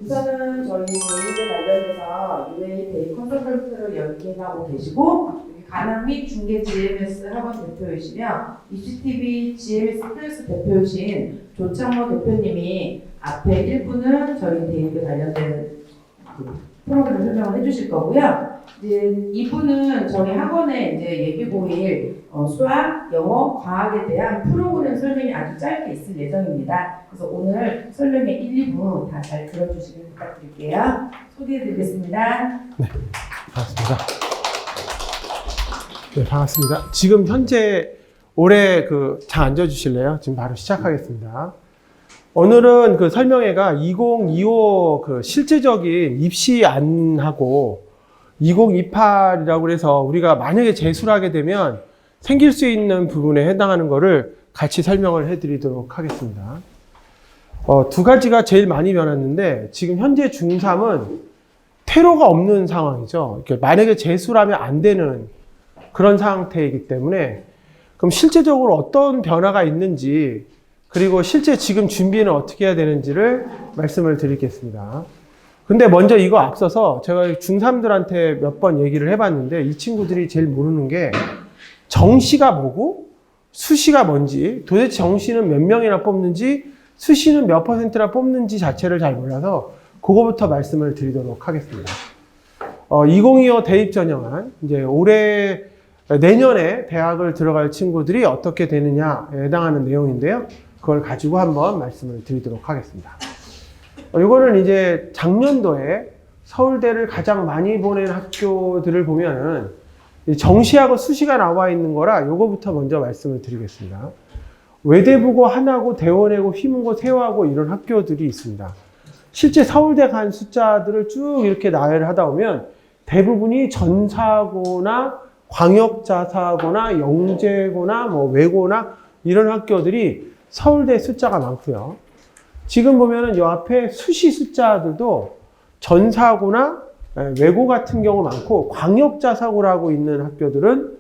우선은 저희 대입에 관련해서 UA 대입 컨설턴트로 연계하고 계시고 여기 가능 및 중개 GMS 학원 대표이시며 입시TV GMS 플러스 대표이신 조창모 대표님이 앞에 1부는 저희 대입에 관련된 프로그램을 설명을 해주실 거고요. 이제 2부는 저희 학원의 이제 예비고일 수학, 영어, 과학에 대한 프로그램 설명이 아주 짧게 있을 예정입니다. 그래서 오늘 설명의 1, 2부 다 잘 들어주시길 부탁드릴게요. 소개해드리겠습니다. 네, 반갑습니다. 네, 반갑습니다. 지금 현재 올해 잘 앉아주실래요? 지금 바로 시작하겠습니다. 오늘은 그 설명회가 2025 실제적인 입시안하고 2028이라고 해서 우리가 만약에 재수를 하게 되면 생길 수 있는 부분에 해당하는 거를 같이 설명을 해드리도록 하겠습니다. 두 가지가 제일 많이 변했는데 지금 현재 중3은 퇴로가 없는 상황이죠. 만약에 재수를 하면 안 되는 그런 상태이기 때문에 그럼 실제적으로 어떤 변화가 있는지 그리고 실제 지금 준비는 어떻게 해야 되는지를 말씀을 드리겠습니다. 근데 먼저 이거 앞서서 제가 중3들한테 몇 번 얘기를 해봤는데 이 친구들이 제일 모르는 게 정시가 뭐고 수시가 뭔지 도대체 정시는 몇 명이나 뽑는지 수시는 몇 %나 뽑는지 자체를 잘 몰라서 그거부터 말씀을 드리도록 하겠습니다. 2025 대입 전형안 이제 내년에 대학을 들어갈 친구들이 어떻게 되느냐에 해당하는 내용인데요. 그걸 가지고 한번 말씀을 드리도록 하겠습니다. 이거는 이제 작년도에 서울대를 가장 많이 보낸 학교들을 보면은 정시하고 수시가 나와 있는 거라 요거부터 먼저 말씀을 드리겠습니다. 외대부고, 하나고, 대원외고, 휘문고, 세화고 이런 학교들이 있습니다. 실제 서울대 간 숫자들을 쭉 이렇게 나열을 하다 보면 대부분이 전사고나 광역자사고나 영재고나 외고나 이런 학교들이 서울대 숫자가 많고요. 지금 보면은 이 앞에 수시 숫자들도 전사고나 외고 같은 경우 많고 광역자사고라고 있는 학교들은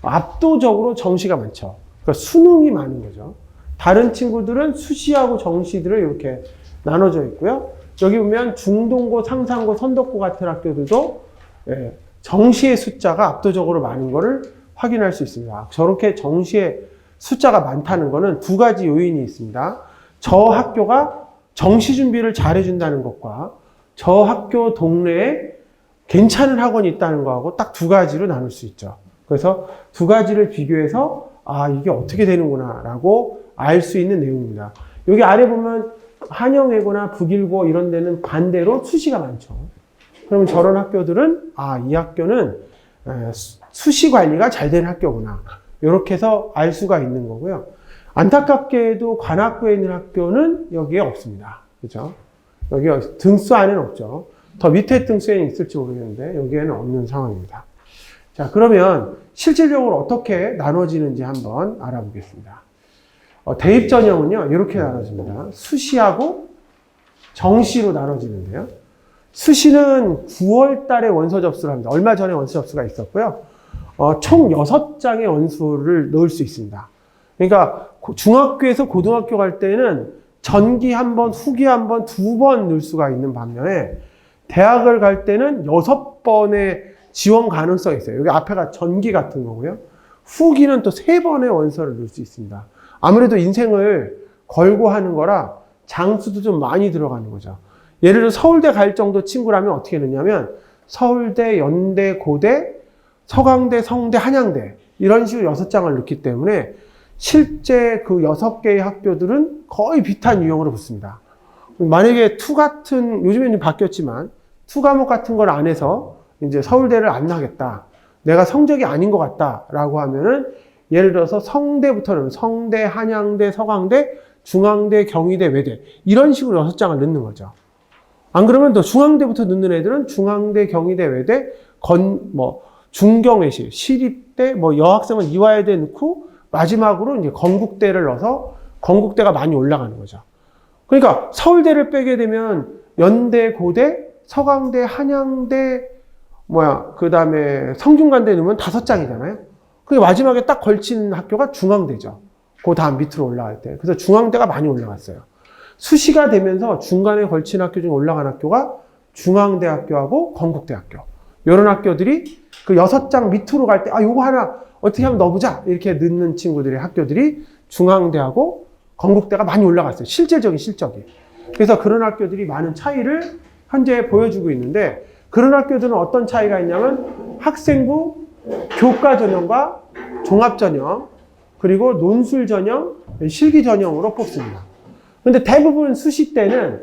압도적으로 정시가 많죠. 그러니까 수능이 많은 거죠. 다른 친구들은 수시하고 정시들을 이렇게 나눠져 있고요. 여기 보면 중동고, 상산고, 선덕고 같은 학교들도 정시의 숫자가 압도적으로 많은 것을 확인할 수 있습니다. 저렇게 정시의 숫자가 많다는 것은 두 가지 요인이 있습니다. 저 학교가 정시 준비를 잘 해준다는 것과 저 학교 동네에 괜찮은 학원이 있다는 거하고 딱 두 가지로 나눌 수 있죠. 그래서 두 가지를 비교해서 이게 어떻게 되는구나 라고 알 수 있는 내용입니다. 여기 아래 보면 한영외고나 북일고 이런 데는 반대로 수시가 많죠. 그러면 저런 학교들은 이 학교는 수시 관리가 잘 되는 학교구나. 이렇게 해서 알 수가 있는 거고요. 안타깝게도 관악구에 있는 학교는 여기에 없습니다. 그죠? 여기 등수 안에는 없죠. 더 밑에 등수에는 있을지 모르겠는데 여기에는 없는 상황입니다. 자, 그러면 실질적으로 어떻게 나눠지는지 한번 알아보겠습니다. 대입 전형은요, 이렇게 나눠집니다. 수시하고 정시로 나눠지는데요. 수시는 9월 달에 원서 접수를 합니다. 얼마 전에 원서 접수가 있었고요. 총 6장의 원서를 넣을 수 있습니다. 그러니까 중학교에서 고등학교 갈 때는 전기 한 번, 후기 한 번, 2번 넣을 수가 있는 반면에 대학을 갈 때는 6번의 지원 가능성이 있어요. 여기 앞에가 전기 같은 거고요. 후기는 또 3번의 원서를 넣을 수 있습니다. 아무래도 인생을 걸고 하는 거라 장수도 좀 많이 들어가는 거죠. 예를 들어 서울대 갈 정도 친구라면 어떻게 넣냐면 서울대, 연대, 고대, 서강대, 성대, 한양대 이런 식으로 6장을 넣기 때문에 실제 그 6개의 학교들은 거의 비슷한 유형으로 붙습니다. 만약에 요즘에는 바뀌었지만 과목 같은 걸 안 해서 이제 서울대를 안 나겠다. 내가 성적이 아닌 것 같다. 라고 하면은 예를 들어서 성대부터는 성대, 한양대, 서강대, 중앙대, 경희대, 외대 이런 식으로 6장을 넣는 거죠. 안 그러면 또 중앙대부터 넣는 애들은 중앙대, 경희대, 외대, 중경외시, 시립대, 여학생은 이화여대 넣고 마지막으로 이제 건국대를 넣어서 건국대가 많이 올라가는 거죠. 그러니까 서울대를 빼게 되면 연대, 고대, 서강대, 한양대, 그 다음에 성균관대 넣으면 5장이잖아요. 그 마지막에 딱 걸친 학교가 중앙대죠. 그 다음 밑으로 올라갈 때. 그래서 중앙대가 많이 올라갔어요. 수시가 되면서 중간에 걸친 학교 중에 올라간 학교가 중앙대학교하고 건국대학교. 이런 학교들이 그 6장 밑으로 갈 때, 요거 하나 어떻게 하면 넣어보자. 이렇게 넣는 친구들의 학교들이 중앙대하고 건국대가 많이 올라갔어요. 실질적인 실적이. 그래서 그런 학교들이 많은 차이를 현재 보여주고 있는데, 그런 학교들은 어떤 차이가 있냐면 학생부 교과 전형과 종합 전형, 그리고 논술 전형, 실기 전형으로 뽑습니다. 근데 대부분 수시 때는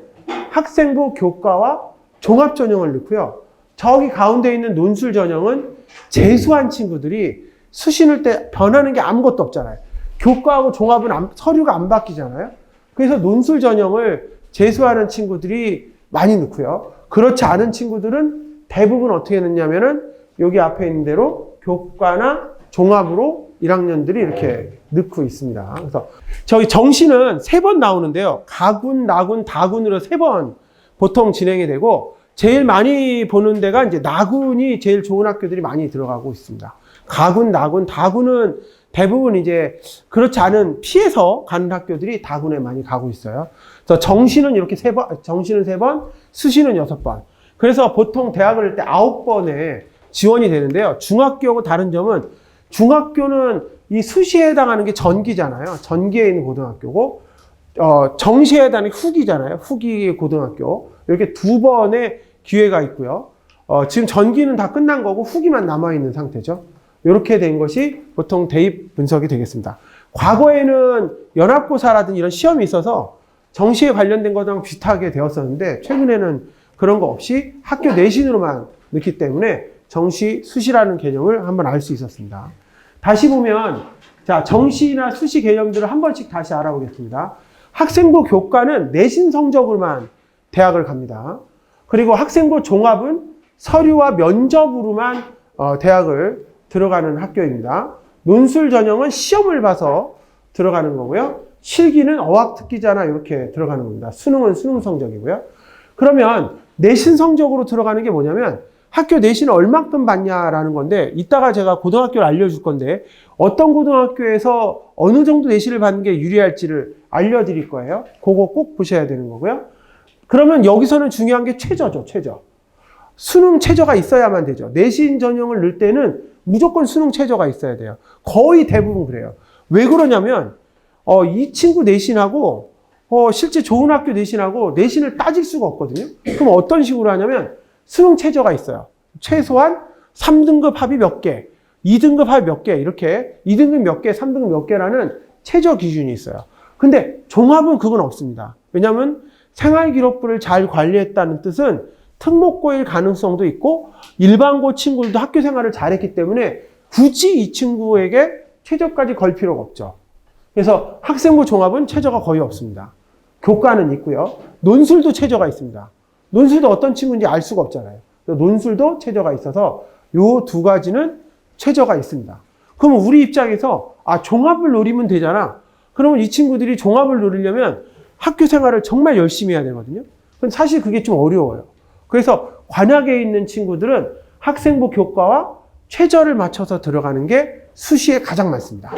학생부 교과와 종합 전형을 넣고요. 저기 가운데 있는 논술 전형은 재수한 친구들이 수시 넣을 때 변하는 게 아무것도 없잖아요. 교과하고 종합은 서류가 안 바뀌잖아요. 그래서 논술 전형을 재수하는 친구들이 많이 넣고요. 그렇지 않은 친구들은 대부분 어떻게 넣냐면은 여기 앞에 있는 대로 교과나 종합으로 1학년들이 이렇게 넣고 있습니다. 그래서 저희 정시는 3번 나오는데요. 가군, 나군, 다군으로 3번 보통 진행이 되고, 제일 많이 보는 데가 이제 나군이 제일 좋은 학교들이 많이 들어가고 있습니다. 가군, 나군, 다군은 대부분 이제 그렇지 않은 피해서 가는 학교들이 다군에 많이 가고 있어요. 그래서 정시는 이렇게 3번, 정시는 3번, 수시는 6번. 그래서 보통 대학을 할 때 9번에 지원이 되는데요. 중학교하고 다른 점은 중학교는 이 수시에 해당하는 게 전기잖아요. 전기에 있는 고등학교고, 정시에 해당하는 게 후기잖아요. 후기 고등학교. 이렇게 2번의 기회가 있고요. 지금 전기는 다 끝난 거고 후기만 남아있는 상태죠. 이렇게 된 것이 보통 대입 분석이 되겠습니다. 과거에는 연합고사라든 이런 시험이 있어서 정시에 관련된 거랑 비슷하게 되었었는데, 최근에는 그런 거 없이 학교 내신으로만 넣기 때문에 정시, 수시라는 개념을 한번 알 수 있었습니다. 다시 보면, 자, 정시나 수시 개념들을 한 번씩 다시 알아보겠습니다. 학생부 교과는 내신 성적으로만 대학을 갑니다. 그리고 학생부 종합은 서류와 면접으로만 대학을 들어가는 학교입니다. 논술 전형은 시험을 봐서 들어가는 거고요. 실기는 어학특기자나 이렇게 들어가는 겁니다. 수능은 수능 성적이고요. 그러면 내신 성적으로 들어가는 게 뭐냐면 학교 내신을 얼만큼 받냐라는 건데, 이따가 제가 고등학교를 알려줄 건데 어떤 고등학교에서 어느 정도 내신을 받는 게 유리할지를 알려드릴 거예요. 그거 꼭 보셔야 되는 거고요. 그러면 여기서는 중요한 게 최저죠, 최저. 수능 최저가 있어야만 되죠. 내신 전형을 넣을 때는 무조건 수능 최저가 있어야 돼요. 거의 대부분 그래요. 왜 그러냐면 이 친구 내신하고 실제 좋은 학교 내신하고 내신을 따질 수가 없거든요. 그럼 어떤 식으로 하냐면 수능 최저가 있어요. 최소한 3등급 합이 몇 개, 2등급 합이 몇 개, 이렇게 2등급 몇 개, 3등급 몇 개라는 최저 기준이 있어요. 근데 종합은 그건 없습니다. 왜냐하면 생활기록부를 잘 관리했다는 뜻은 특목고일 가능성도 있고 일반고 친구들도 학교 생활을 잘했기 때문에 굳이 이 친구에게 최저까지 걸 필요가 없죠. 그래서 학생부 종합은 최저가 거의 없습니다. 교과는 있고요. 논술도 최저가 있습니다. 논술도 어떤 친구인지 알 수가 없잖아요. 논술도 최저가 있어서 요 2가지는 최저가 있습니다. 그럼 우리 입장에서 종합을 노리면 되잖아. 그러면 이 친구들이 종합을 노리려면 학교 생활을 정말 열심히 해야 되거든요. 근데 사실 그게 좀 어려워요. 그래서 관악에 있는 친구들은 학생부 교과와 최저를 맞춰서 들어가는 게 수시에 가장 많습니다.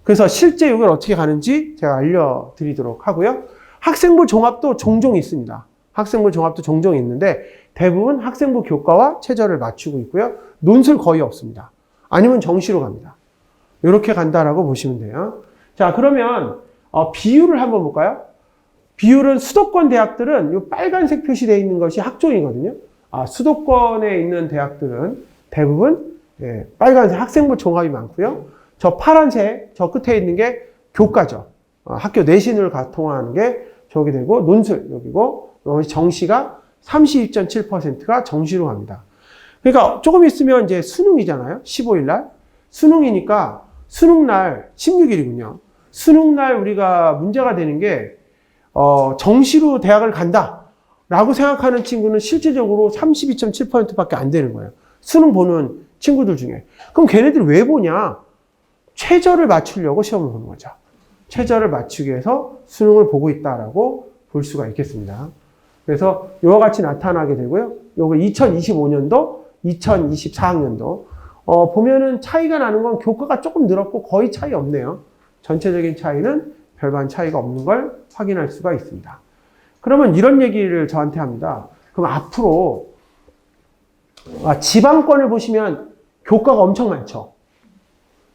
그래서 실제 이걸 어떻게 가는지 제가 알려드리도록 하고요. 학생부 종합도 종종 있습니다. 학생부 종합도 종종 있는데 대부분 학생부 교과와 최저를 맞추고 있고요. 논술 거의 없습니다. 아니면 정시로 갑니다. 이렇게 간다라고 보시면 돼요. 자, 그러면 비율을 한번 볼까요? 비율은 수도권 대학들은 이 빨간색 표시되어 있는 것이 학종이거든요. 수도권에 있는 대학들은 대부분 빨간색 학생부 종합이 많고요. 저 파란색 저 끝에 있는 게 교과죠. 학교 내신을 통하는 게 저기 되고 논술 여기고 정시가 32.7%가 정시로 갑니다. 그러니까 조금 있으면 이제 수능이잖아요. 15일 날. 수능이니까 수능날 16일이군요. 수능날 우리가 문제가 되는 게 정시로 대학을 간다라고 생각하는 친구는 실질적으로 32.7%밖에 안 되는 거예요. 수능 보는 친구들 중에. 그럼 걔네들이 왜 보냐? 최저를 맞추려고 시험을 보는 거죠. 최저를 맞추기 위해서 수능을 보고 있다라고 볼 수가 있겠습니다. 그래서 이와 같이 나타나게 되고요. 요거 2025년도, 2024학년도 보면은 차이가 나는 건 교과가 조금 늘었고 거의 차이 없네요. 전체적인 차이는 별반 차이가 없는 걸 확인할 수가 있습니다. 그러면 이런 얘기를 저한테 합니다. 그럼 앞으로 지방권을 보시면 교과가 엄청 많죠.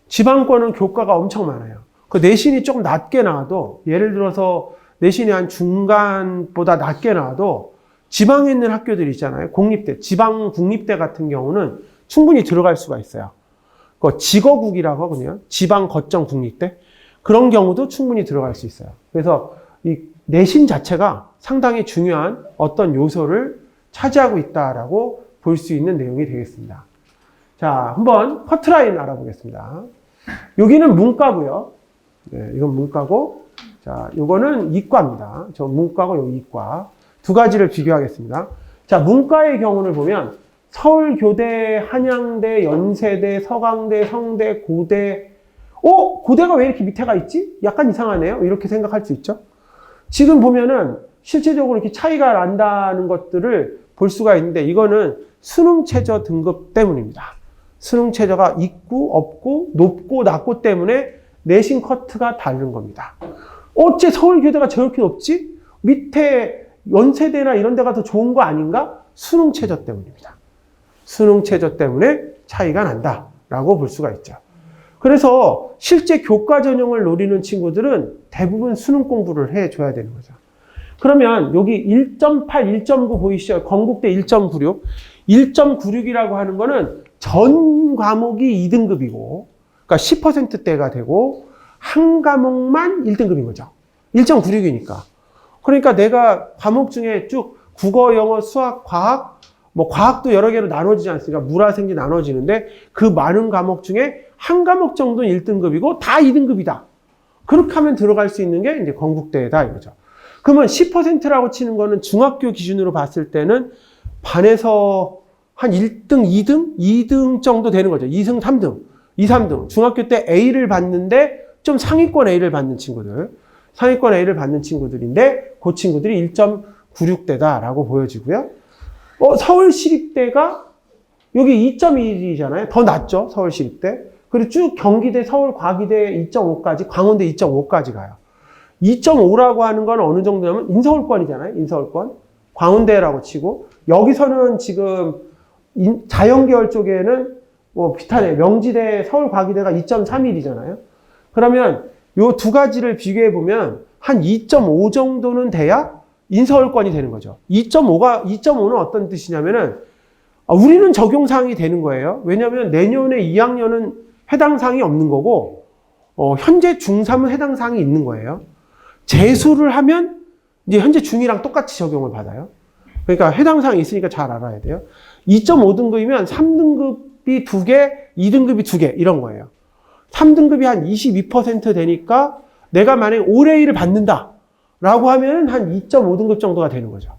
지방권은 교과가 엄청 많아요. 그 내신이 조금 낮게 나와도, 예를 들어서 내신이 한 중간보다 낮게 나와도 지방에 있는 학교들이 있잖아요. 공립대, 지방 국립대 같은 경우는 충분히 들어갈 수가 있어요. 그 지거국이라고 하거든요. 지방 거점 국립대. 그런 경우도 충분히 들어갈 수 있어요. 그래서 이 내신 자체가 상당히 중요한 어떤 요소를 차지하고 있다라고 볼 수 있는 내용이 되겠습니다. 자, 한번 커트라인 알아보겠습니다. 여기는 문과고요. 네, 이건 문과고, 자, 요거는 이과입니다. 저 문과고 여기 이과. 두 가지를 비교하겠습니다. 자, 문과의 경우를 보면 서울교대, 한양대, 연세대, 서강대, 성대, 고대. 고대가 왜 이렇게 밑에가 있지? 약간 이상하네요. 이렇게 생각할 수 있죠. 지금 보면은 실제적으로 이렇게 차이가 난다는 것들을 볼 수가 있는데, 이거는 수능 최저 등급 때문입니다. 수능 최저가 있고 없고 높고 낮고 때문에 내신 커트가 다른 겁니다. 어째 서울교대가 저렇게 높지? 밑에 연세대나 이런 데가 더 좋은 거 아닌가? 수능 최저 때문입니다. 수능 최저 때문에 차이가 난다라고 볼 수가 있죠. 그래서 실제 교과 전형을 노리는 친구들은 대부분 수능 공부를 해줘야 되는 거죠. 그러면 여기 1.8, 1.9 보이시죠? 건국대 1.96. 1.96이라고 하는 거는 전 과목이 2등급이고, 그러니까 10%대가 되고, 한 과목만 1등급인 거죠. 1.96이니까. 그러니까 내가 과목 중에 쭉 국어, 영어, 수학, 과학, 뭐 과학도 여러 개로 나눠지지 않습니까? 물화생지 나눠지는데 그 많은 과목 중에 한 과목 정도는 1등급이고 다 2등급이다. 그렇게 하면 들어갈 수 있는 게 이제 건국대다 이거죠. 그러면 10%라고 치는 거는 중학교 기준으로 봤을 때는 반에서 한 1등, 2등? 2등 정도 되는 거죠. 2등, 3등. 2, 3등. 중학교 때 A를 받는데 좀 상위권 A를 받는 친구들. 상위권 A를 받는 친구들인데 그 친구들이 1.96대다라고 보여지고요. 서울시립대가 여기 2.1이잖아요. 더 낮죠. 서울시립대. 그리고 쭉 경기대, 서울과기대 2.5까지, 광운대 2.5까지 가요. 2.5라고 하는 건 어느 정도냐면 인서울권이잖아요. 인서울권. 광운대라고 치고 여기서는 지금 자연계열 쪽에는 뭐 비슷하네. 명지대, 서울과기대가 2.31이잖아요. 그러면 요 두 가지를 비교해 보면 한 2.5 정도는 돼야 인서울권이 되는 거죠. 2.5는 어떤 뜻이냐면은 우리는 적용사항이 되는 거예요. 왜냐하면 내년에 2학년은 해당 사항이 없는 거고 현재 중3은 해당 사항이 있는 거예요. 재수를 하면 이제 현재 중2랑 똑같이 적용을 받아요. 그러니까 해당 사항이 있으니까 잘 알아야 돼요. 2.5등급이면 3등급이 2개, 2등급이 2개 이런 거예요. 3등급이 한 22% 되니까 내가 만약에 올해일을 받는다 라고 하면 한 2.5등급 정도가 되는 거죠.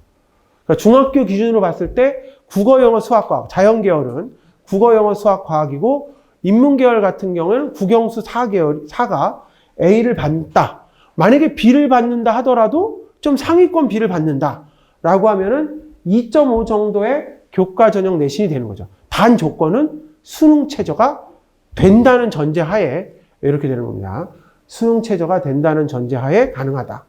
그러니까 중학교 기준으로 봤을 때 국어, 영어, 수학, 과학, 자연계열은 국어, 영어, 수학, 과학이고 인문계열 같은 경우는 국영수 4가 A를 받는다. 만약에 B를 받는다 하더라도 좀 상위권 B를 받는다 라고 하면은 2.5 정도의 교과 전형 내신이 되는 거죠. 단 조건은 수능 최저가 된다는 전제하에 이렇게 되는 겁니다. 수능 최저가 된다는 전제하에 가능하다.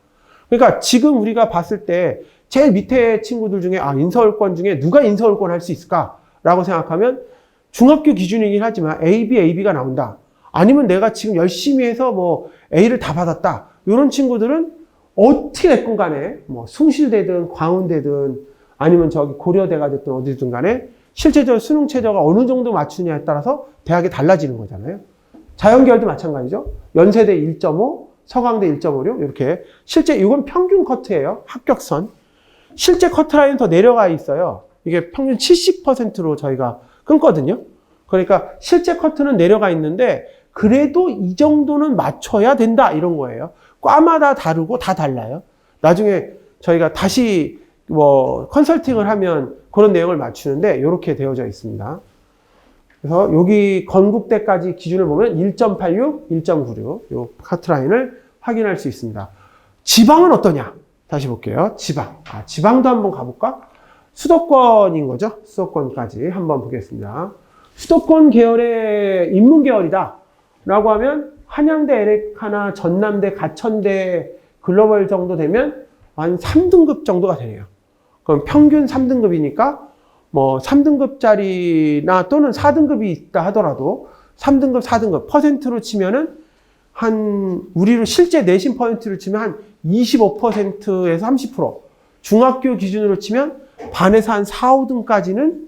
그러니까 지금 우리가 봤을 때 제일 밑에 친구들 중에 인서울권 중에 누가 인서울권 할 수 있을까라고 생각하면 중학교 기준이긴 하지만 AB가 나온다. 아니면 내가 지금 열심히 해서 뭐 A를 다 받았다. 이런 친구들은 어떻게 됐건 간에 뭐 숭실대든 광운대든 아니면 저기 고려대가 됐든 어디든 간에 실제적으로 수능 최저가 어느 정도 맞추냐에 따라서 대학이 달라지는 거잖아요. 자연계열도 마찬가지죠. 연세대 1.5, 서강대 1.56 이렇게 실제 이건 평균 커트예요. 합격선. 실제 커트라인은 더 내려가 있어요. 이게 평균 70%로 저희가 끊거든요. 그러니까 실제 커트는 내려가 있는데 그래도 이 정도는 맞춰야 된다 이런 거예요. 과마다 다르고 다 달라요. 나중에 저희가 다시 뭐 컨설팅을 하면 그런 내용을 맞추는데 이렇게 되어져 있습니다. 그래서 여기 건국대까지 기준을 보면 1.86, 1.96 요 커트라인을 확인할 수 있습니다. 지방은 어떠냐? 다시 볼게요. 지방도 한번 가볼까? 수도권인 거죠. 수도권까지 한번 보겠습니다. 수도권 계열의 인문계열이다 라고 하면 한양대, 에레카나, 전남대, 가천대 글로벌 정도 되면 한 3등급 정도가 되네요. 그럼 평균 3등급이니까 뭐 3등급짜리나 또는 4등급이 있다 하더라도 3등급, 4등급 퍼센트로 치면은 우리로 실제 내신 퍼센트를 치면 한 25%에서 30%. 중학교 기준으로 치면 반에서 한 4, 5등까지는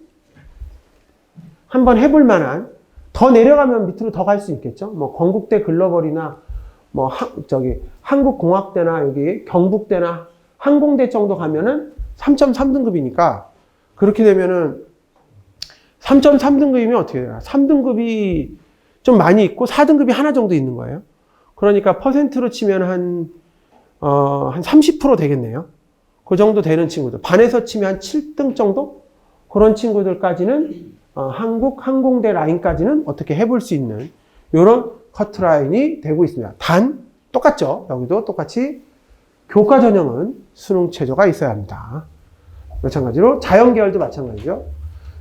한번 해볼 만한, 더 내려가면 밑으로 더 갈 수 있겠죠. 뭐 건국대 글로벌이나 뭐 한국공학대나 여기 경북대나 항공대 정도 가면은 3.3등급이니까 그렇게 되면은 3.3등급이면 어떻게 돼요? 3등급이 좀 많이 있고 4등급이 하나 정도 있는 거예요. 그러니까 퍼센트로 치면 한 30% 되겠네요. 그 정도 되는 친구들. 반에서 치면 한 7등 정도? 그런 친구들까지는 한국 항공대 라인까지는 어떻게 해볼 수 있는 이런 커트라인이 되고 있습니다. 단 똑같죠. 여기도 똑같이 교과 전형은 수능 최저가 있어야 합니다. 마찬가지로 자연계열도 마찬가지죠.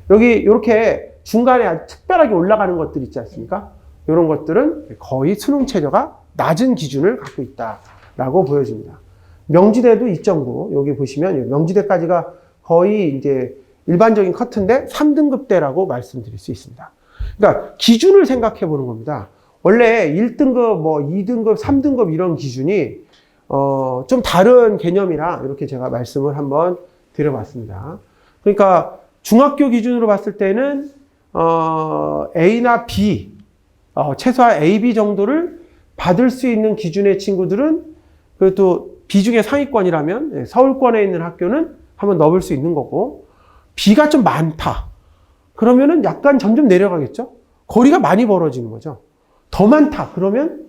여기 이렇게 중간에 아주 특별하게 올라가는 것들 있지 않습니까? 이런 것들은 거의 수능 최저가 낮은 기준을 갖고 있다라고 보여집니다. 명지대도 2.9, 여기 보시면 명지대까지가 거의 이제 일반적인 커트인데 3등급대라고 말씀드릴 수 있습니다. 그러니까 기준을 생각해 보는 겁니다. 원래 1등급, 뭐 2등급, 3등급 이런 기준이 좀 다른 개념이라 이렇게 제가 말씀을 한번 드려봤습니다. 그러니까 중학교 기준으로 봤을 때는 A나 B, 최소한 A, B 정도를 받을 수 있는 기준의 친구들은 그래도 비중의 상위권이라면 서울권에 있는 학교는 한번 넣을 수 있는 거고, B가 좀 많다. 그러면은 약간 점점 내려가겠죠? 거리가 많이 벌어지는 거죠. 더 많다. 그러면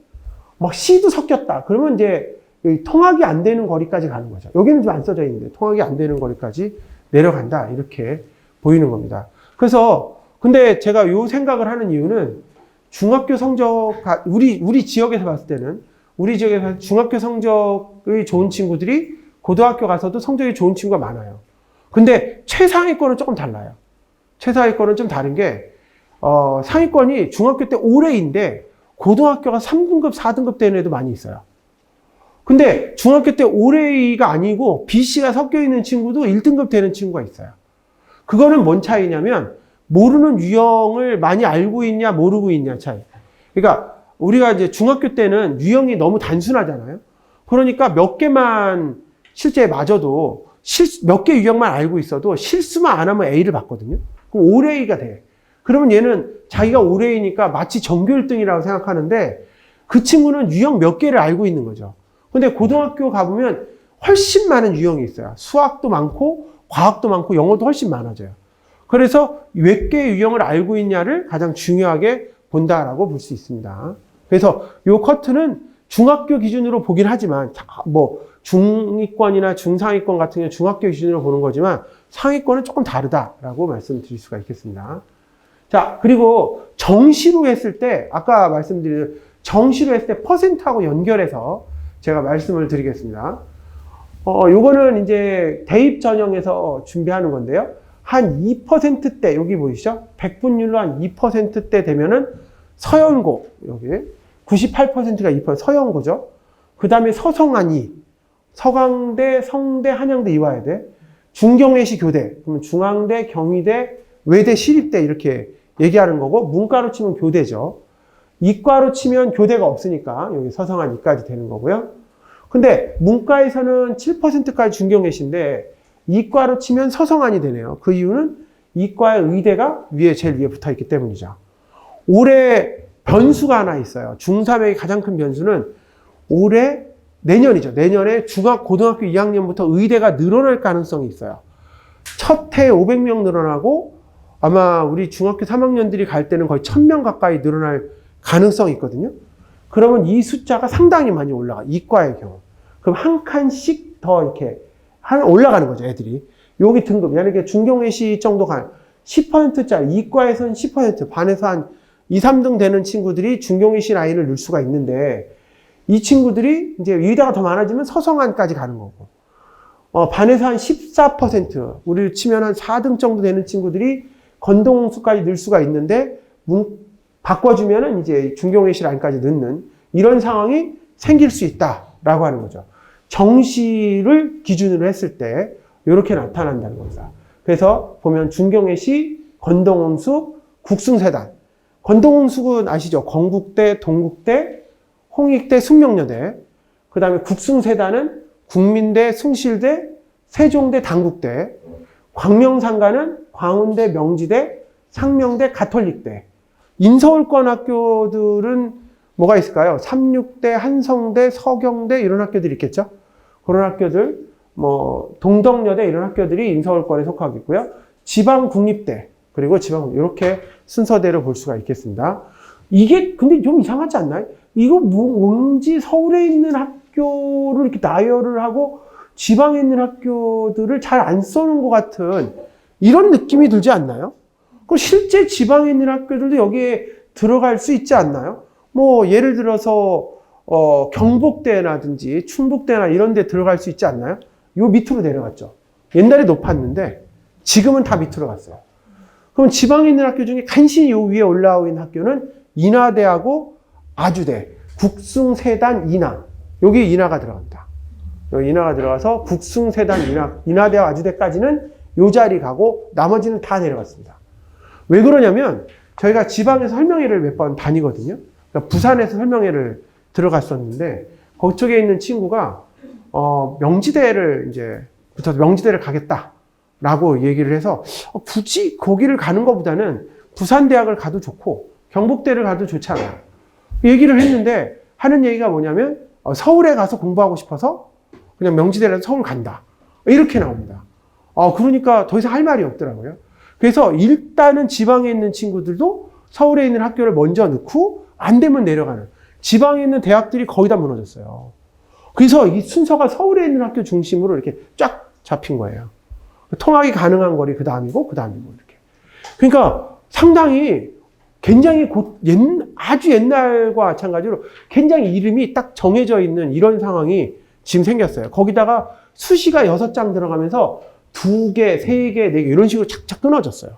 막 C도 섞였다. 그러면 이제 통학이 안 되는 거리까지 가는 거죠. 여기는 좀 안 써져 있는데 통학이 안 되는 거리까지 내려간다. 이렇게 보이는 겁니다. 그래서 근데 제가 요 생각을 하는 이유는 중학교 성적, 우리 지역에서 봤을 때는 우리 지역에서 중학교 성적이 좋은 친구들이 고등학교 가서도 성적이 좋은 친구가 많아요. 근데 최상위권은 조금 달라요. 최상위권은 좀 다른 게 상위권이 중학교 때 5레인데 고등학교가 3등급, 4등급 되는 애도 많이 있어요. 근데 중학교 때 5레이가 아니고 BC가 섞여 있는 친구도 1등급 되는 친구가 있어요. 그거는 뭔 차이냐면 모르는 유형을 많이 알고 있냐 모르고 있냐 차이. 그러니까 우리가 이제 중학교 때는 유형이 너무 단순하잖아요. 그러니까 몇 개만 실제 맞아도 몇 개 유형만 알고 있어도 실수만 안 하면 A를 받거든요. 그럼 5레이가 돼. 그러면 얘는 자기가 5레이니까 마치 전교 1등이라고 생각하는데 그 친구는 유형 몇 개를 알고 있는 거죠. 근데 고등학교 가보면 훨씬 많은 유형이 있어요. 수학도 많고 과학도 많고 영어도 훨씬 많아져요. 그래서 몇 개의 유형을 알고 있냐를 가장 중요하게 본다라고 볼 수 있습니다. 그래서 이 커트는 중학교 기준으로 보긴 하지만 뭐 중위권이나 중상위권 같은 경우는 중학교 기준으로 보는 거지만 상위권은 조금 다르다라고 말씀드릴 수가 있겠습니다. 자, 그리고 정시로 했을 때 아까 말씀드린 정시로 했을 때 퍼센트하고 연결해서 제가 말씀을 드리겠습니다. 요거는 이제 대입 전형에서 준비하는 건데요. 한 2%대, 여기 보이시죠? 100분율로 한 2%대 되면은 서연고, 여기 98%가 2% 서연고죠. 그 다음에 서성한이, 서강대, 성대, 한양대 이화여대, 중경외시 교대, 그러면 중앙대, 경희대, 외대, 시립대 이렇게 얘기하는 거고, 문과로 치면 교대죠. 이과로 치면 교대가 없으니까 여기 서성한 이까지 되는 거고요. 근데 문과에서는 7%까지 중경외시인데 이과로 치면 서성한이 되네요. 그 이유는 이과의 의대가 제일 위에 붙어 있기 때문이죠. 올해 변수가 하나 있어요. 중3의 가장 큰 변수는 내년이죠. 내년에 고등학교 2학년부터 의대가 늘어날 가능성이 있어요. 첫 해에 500명 늘어나고 아마 우리 중학교 3학년들이 갈 때는 거의 1000명 가까이 늘어날 가능성이 있거든요. 그러면 이 숫자가 상당히 많이 올라가. 이과의 경우. 그럼 한 칸씩 더 이렇게 올라가는 거죠, 애들이. 여기 등급, 만약에 중경외시 정도 간 10%짜리, 이과에서는 10%, 반에서 한 2, 3등 되는 친구들이 중경외시 라인을 넣을 수가 있는데, 이 친구들이 이제 의대가 더 많아지면 서성한까지 가는 거고, 반에서 한 14%, 우리를 치면 한 4등 정도 되는 친구들이 건동수까지 넣을 수가 있는데, 바꿔주면은 이제 중경외시 라인까지 넣는 이런 상황이 생길 수 있다라고 하는 거죠. 정시를 기준으로 했을 때 이렇게 나타난다는 겁니다. 그래서 보면 중경외시, 건동홍수, 국승세단. 건동홍수는 아시죠? 건국대, 동국대, 홍익대, 숙명여대. 그 다음에 국승세단은 국민대, 숭실대, 세종대, 단국대. 광명상가는 광운대, 명지대, 상명대, 가톨릭대. 인서울권 학교들은 뭐가 있을까요? 삼육대, 한성대, 서경대 이런 학교들이 있겠죠? 그런 학교들, 뭐 동덕여대 이런 학교들이 인서울권에 속하겠고요. 지방국립대 그리고 이렇게 순서대로 볼 수가 있겠습니다. 이게 근데 좀 이상하지 않나요? 이거 뭔지 서울에 있는 학교를 이렇게 나열을 하고 지방에 있는 학교들을 잘 안 써놓은 것 같은 이런 느낌이 들지 않나요? 그럼 실제 지방에 있는 학교들도 여기에 들어갈 수 있지 않나요? 뭐 예를 들어서 경북대라든지 충북대나 이런 데 들어갈 수 있지 않나요? 요 밑으로 내려갔죠. 옛날에 높았는데 지금은 다 밑으로 갔어요. 그럼 지방에 있는 학교 중에 간신히 요 위에 올라와 있는 학교는 인하대하고 아주대, 국승세단, 인하. 여기 인하가 들어간다. 여기 인하가 들어가서 국승세단, 인하대와 아주대까지는 요 자리 가고 나머지는 다 내려갔습니다. 왜 그러냐면 저희가 지방에서 설명회를 몇 번 다니거든요. 그러니까 부산에서 설명회를 들어갔었는데 그쪽에 있는 친구가 명지대를 이제 붙어서 명지대를 가겠다라고 얘기를 해서 굳이 거기를 가는 것보다는 부산대학을 가도 좋고 경북대를 가도 좋잖아요. 얘기를 했는데 하는 얘기가 뭐냐면 서울에 가서 공부하고 싶어서 그냥 명지대라도 서울 간다. 이렇게 나옵니다. 그러니까 더 이상 할 말이 없더라고요. 그래서 일단은 지방에 있는 친구들도 서울에 있는 학교를 먼저 넣고 안 되면 내려가는 지방에 있는 대학들이 거의 다 무너졌어요. 그래서 이 순서가 서울에 있는 학교 중심으로 이렇게 쫙 잡힌 거예요. 통학이 가능한 거리 그 다음이고 그 다음이고 이렇게. 그러니까 상당히 굉장히 아주 옛날과 마찬가지로 굉장히 이름이 딱 정해져 있는 이런 상황이 지금 생겼어요. 거기다가 수시가 6장 들어가면서 2개, 3개, 4개 이런 식으로 착착 끊어졌어요.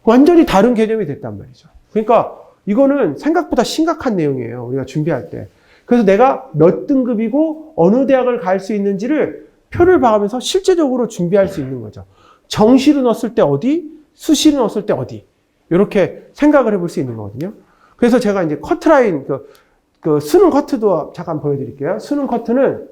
완전히 다른 개념이 됐단 말이죠. 그러니까 이거는 생각보다 심각한 내용이에요. 우리가 준비할 때. 그래서 내가 몇 등급이고 어느 대학을 갈 수 있는지를 표를 봐가면서 실제적으로 준비할 수 있는 거죠. 정시로 넣었을 때 어디, 수시로 넣었을 때 어디. 이렇게 생각을 해볼 수 있는 거거든요. 그래서 제가 이제 커트라인, 그 수능 커트도 잠깐 보여드릴게요. 수능 커트는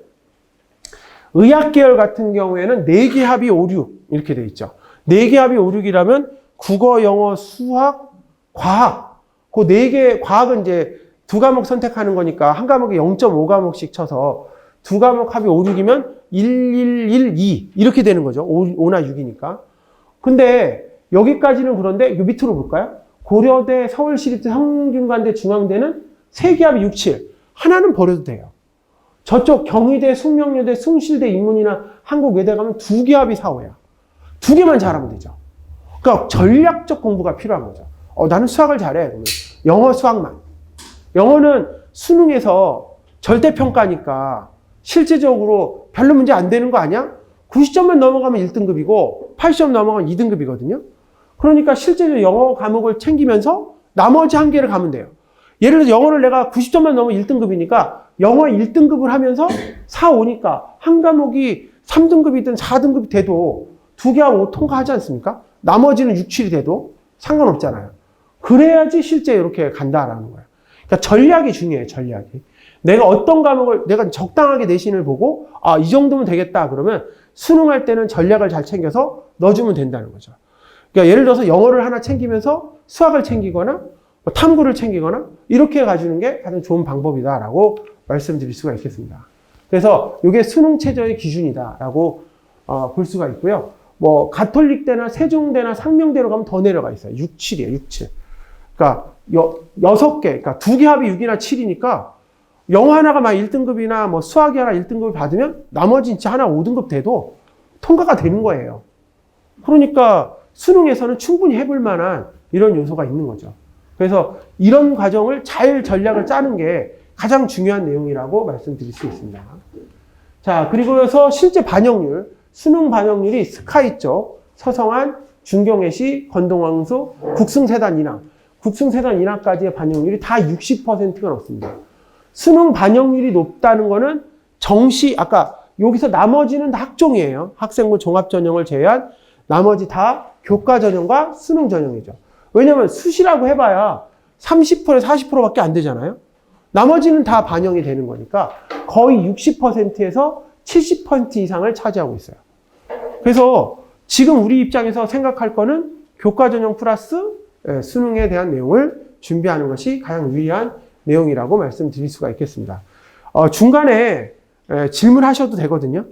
의학계열 같은 경우에는 4개 합이 5, 6 이렇게 돼 있죠. 4개 합이 5, 6이라면 국어, 영어, 수학, 과학. 그 4개, 과학은 이제 2과목 선택하는 거니까 한 과목에 0.5과목씩 쳐서 2과목 합이 5, 6이면 1, 1, 1, 2 이렇게 되는 거죠. 5나 6이니까. 근데 여기까지는 그런데 요 밑으로 볼까요? 고려대, 서울시립대, 성균관대, 중앙대는 3개 합이 6, 7. 하나는 버려도 돼요. 저쪽 경희대, 숙명여대, 숭실대, 인문이나 한국외대 가면 2개 합이 4, 5야. 2개만 잘하면 되죠. 그러니까 전략적 공부가 필요한 거죠. 나는 수학을 잘해. 그러면 영어, 수학만. 영어는 수능에서 절대평가니까 실제적으로 별로 문제 안 되는 거 아니야? 90점만 넘어가면 1등급이고 80점 넘어가면 2등급이거든요. 그러니까 실제로 영어 과목을 챙기면서 나머지 한 개를 가면 돼요. 예를 들어서 영어를 내가 90점만 넘으면 1등급이니까 영어 1등급을 하면서 4, 5니까 한 과목이 3등급이든 4등급이 돼도 2개 하고 통과하지 않습니까? 나머지는 6, 7이 돼도 상관없잖아요. 그래야지 실제 이렇게 간다라는 거예요. 그러니까 전략이 중요해요, 전략이. 내가 어떤 과목을, 내가 적당하게 내신을 보고, 이 정도면 되겠다. 그러면 수능할 때는 전략을 잘 챙겨서 넣어주면 된다는 거죠. 그러니까 예를 들어서 영어를 하나 챙기면서 수학을 챙기거나, 뭐 탐구를 챙기거나, 이렇게 가주는 게 가장 좋은 방법이다라고 말씀드릴 수가 있겠습니다. 그래서 이게 수능 최저의 기준이다라고 볼 수가 있고요. 뭐, 가톨릭대나 세종대나 상명대로 가면 더 내려가 있어요. 6, 7이에요, 6, 7. 그러니까 6개, 그러니까 2개 합이 6이나 7이니까 영어 하나가 막 1등급이나 뭐 수학이 하나 1등급을 받으면 나머지 진짜 하나 5등급 돼도 통과가 되는 거예요. 그러니까 수능에서는 충분히 해볼 만한 이런 요소가 있는 거죠. 그래서 이런 과정을 잘 전략을 짜는 게 가장 중요한 내용이라고 말씀드릴 수 있습니다. 자, 그리고서 실제 반영률, 수능 반영률이 스카이 쪽, 서성한, 중경외시, 건동왕수, 국승세단 인하. 국승세단 인하까지의 반영률이 다 60%가 넘습니다. 수능 반영률이 높다는 거는 정시, 아까 여기서 나머지는 다 학종이에요. 학생부 종합전형을 제외한 나머지 다 교과 전형과 수능 전형이죠. 왜냐면 수시라고 해봐야 30%에 40%밖에 안 되잖아요. 나머지는 다 반영이 되는 거니까 거의 60%에서 70% 이상을 차지하고 있어요. 그래서 지금 우리 입장에서 생각할 거는 교과 전형 플러스 수능에 대한 내용을 준비하는 것이 가장 유리한 내용이라고 말씀드릴 수가 있겠습니다. 중간에 질문하셔도 되거든요.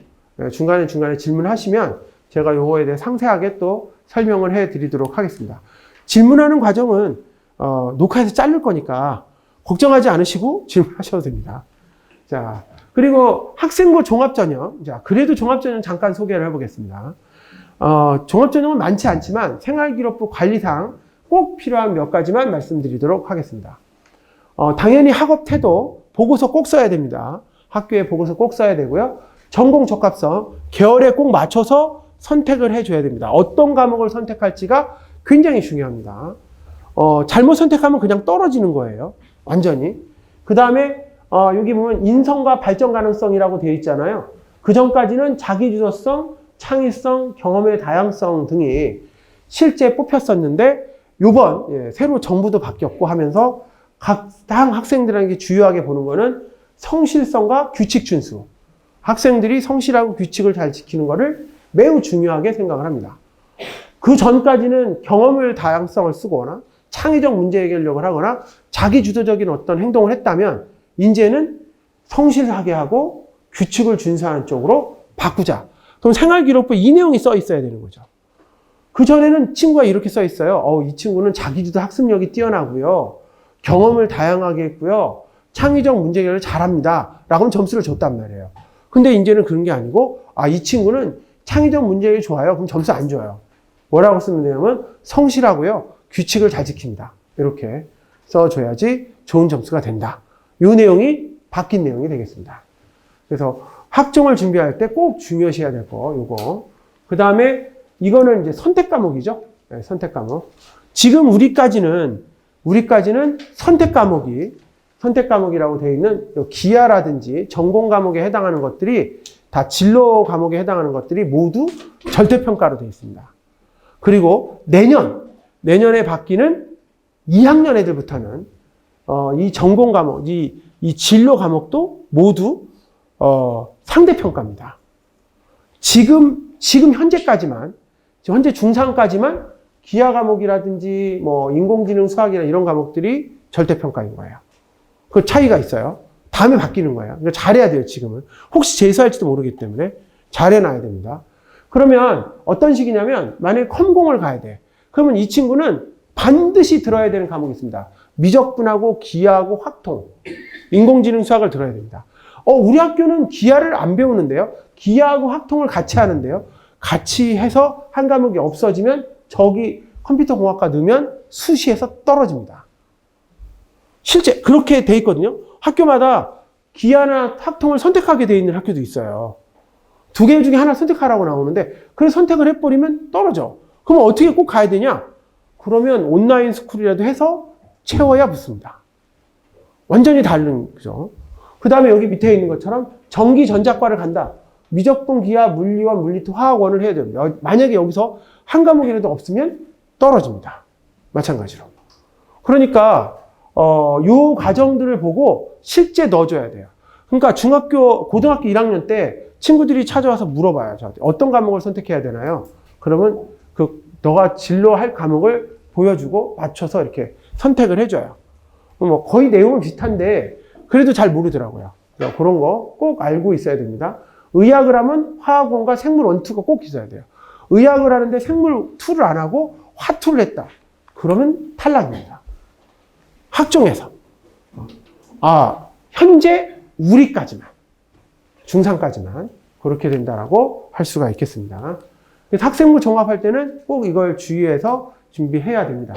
중간에 질문하시면 제가 요거에 대해 상세하게 또 설명을 해 드리도록 하겠습니다. 질문하는 과정은 녹화해서 자를 거니까 걱정하지 않으시고 질문하셔도 됩니다. 자, 그리고 학생부 종합전형. 자, 그래도 종합전형 잠깐 소개를 해보겠습니다. 종합전형은 많지 않지만 생활기록부 관리상 꼭 필요한 몇 가지만 말씀드리도록 하겠습니다. 당연히 학업 태도, 보고서 꼭 써야 됩니다. 학교에 보고서 꼭 써야 되고요. 전공 적합성, 계열에 꼭 맞춰서 선택을 해줘야 됩니다. 어떤 과목을 선택할지가 굉장히 중요합니다. 잘못 선택하면 그냥 떨어지는 거예요. 완전히. 그 다음에 여기 보면 인성과 발전 가능성이라고 되어 있잖아요. 그 전까지는 자기주도성, 창의성, 경험의 다양성 등이 실제 뽑혔었는데 요번 새로 정부도 바뀌었고 하면서 각 학생들에게 주요하게 보는 거는 성실성과 규칙 준수. 학생들이 성실하고 규칙을 잘 지키는 것을 매우 중요하게 생각을 합니다. 그 전까지는 경험을 다양성을 쓰거나 창의적 문제 해결력을 하거나 자기주도적인 어떤 행동을 했다면 이제는 성실하게 하고 규칙을 준수하는 쪽으로 바꾸자. 그럼 생활기록부에 이 내용이 써 있어야 되는 거죠. 그전에는 친구가 이렇게 써 있어요. 이 친구는 자기주도 학습력이 뛰어나고요. 경험을 다양하게 했고요. 창의적 문제 해결을 잘합니다. 라고 점수를 줬단 말이에요. 근데 이제는 그런 게 아니고 이 친구는 창의적 문제 해결이 좋아요. 그럼 점수 안 줘요. 뭐라고 쓰면 되냐면 성실하고요. 규칙을 잘 지킵니다. 이렇게 써줘야지 좋은 점수가 된다. 이 내용이 바뀐 내용이 되겠습니다. 그래서 학종을 준비할 때 꼭 중요시해야 될 거, 요거. 그 다음에 이거는 이제 선택 과목이죠. 네, 선택 과목. 지금 우리까지는 선택 과목이라고 되어 있는 기하라든지 전공 과목에 해당하는 것들이 다 진로 과목에 해당하는 것들이 모두 절대평가로 되어 있습니다. 그리고 내년에 바뀌는 2학년 애들부터는 이 전공 과목, 이 진로 과목도 모두 상대평가입니다. 지금 현재까지만, 현재 중3까지만 기하 과목이라든지 뭐 인공지능 수학이나 이런 과목들이 절대평가인 거예요. 그 차이가 있어요. 다음에 바뀌는 거예요. 그러니까 잘해야 돼요, 지금은. 혹시 재수할지도 모르기 때문에 잘해놔야 됩니다. 그러면 어떤 식이냐면 만약에 컴공을 가야 돼. 그러면 이 친구는 반드시 들어야 되는 과목이 있습니다. 미적분하고 기하하고 확통, 인공지능 수학을 들어야 됩니다. 우리 학교는 기하를 안 배우는데요. 기하하고 확통을 같이 하는데요. 같이 해서 한 과목이 없어지면 저기 컴퓨터 공학과 넣으면 수시에서 떨어집니다. 실제 그렇게 돼 있거든요. 학교마다 기하나 확통을 선택하게 돼 있는 학교도 있어요. 두 개 중에 하나 선택하라고 나오는데 그래서 선택을 해버리면 떨어져. 그럼 어떻게 꼭 가야 되냐? 그러면 온라인 스쿨이라도 해서 채워야 붙습니다. 완전히 다른 거죠. 그 다음에 여기 밑에 있는 것처럼 전기 전자과를 간다. 미적분, 기하, 물리원, 물리투, 화학원을 해야 됩니다. 만약에 여기서 한 과목이라도 없으면 떨어집니다. 마찬가지로. 그러니까 요 과정들을 보고 실제 넣어줘야 돼요. 그러니까 고등학교 1학년 때 친구들이 찾아와서 물어봐요. 저한테 어떤 과목을 선택해야 되나요? 그러면 너가 진로할 과목을 보여주고 맞춰서 이렇게 선택을 해줘요. 뭐 거의 내용은 비슷한데 그래도 잘 모르더라고요. 그런 거 꼭 알고 있어야 됩니다. 의학을 하면 화학원과 생물 1, 2가 꼭 있어야 돼요. 의학을 하는데 생물 2를 안 하고 화 2를 했다. 그러면 탈락입니다. 학종에서. 현재 우리까지만. 중3까지만. 그렇게 된다라고 할 수가 있겠습니다. 그래서 학생부 종합할 때는 꼭 이걸 주의해서 준비해야 됩니다.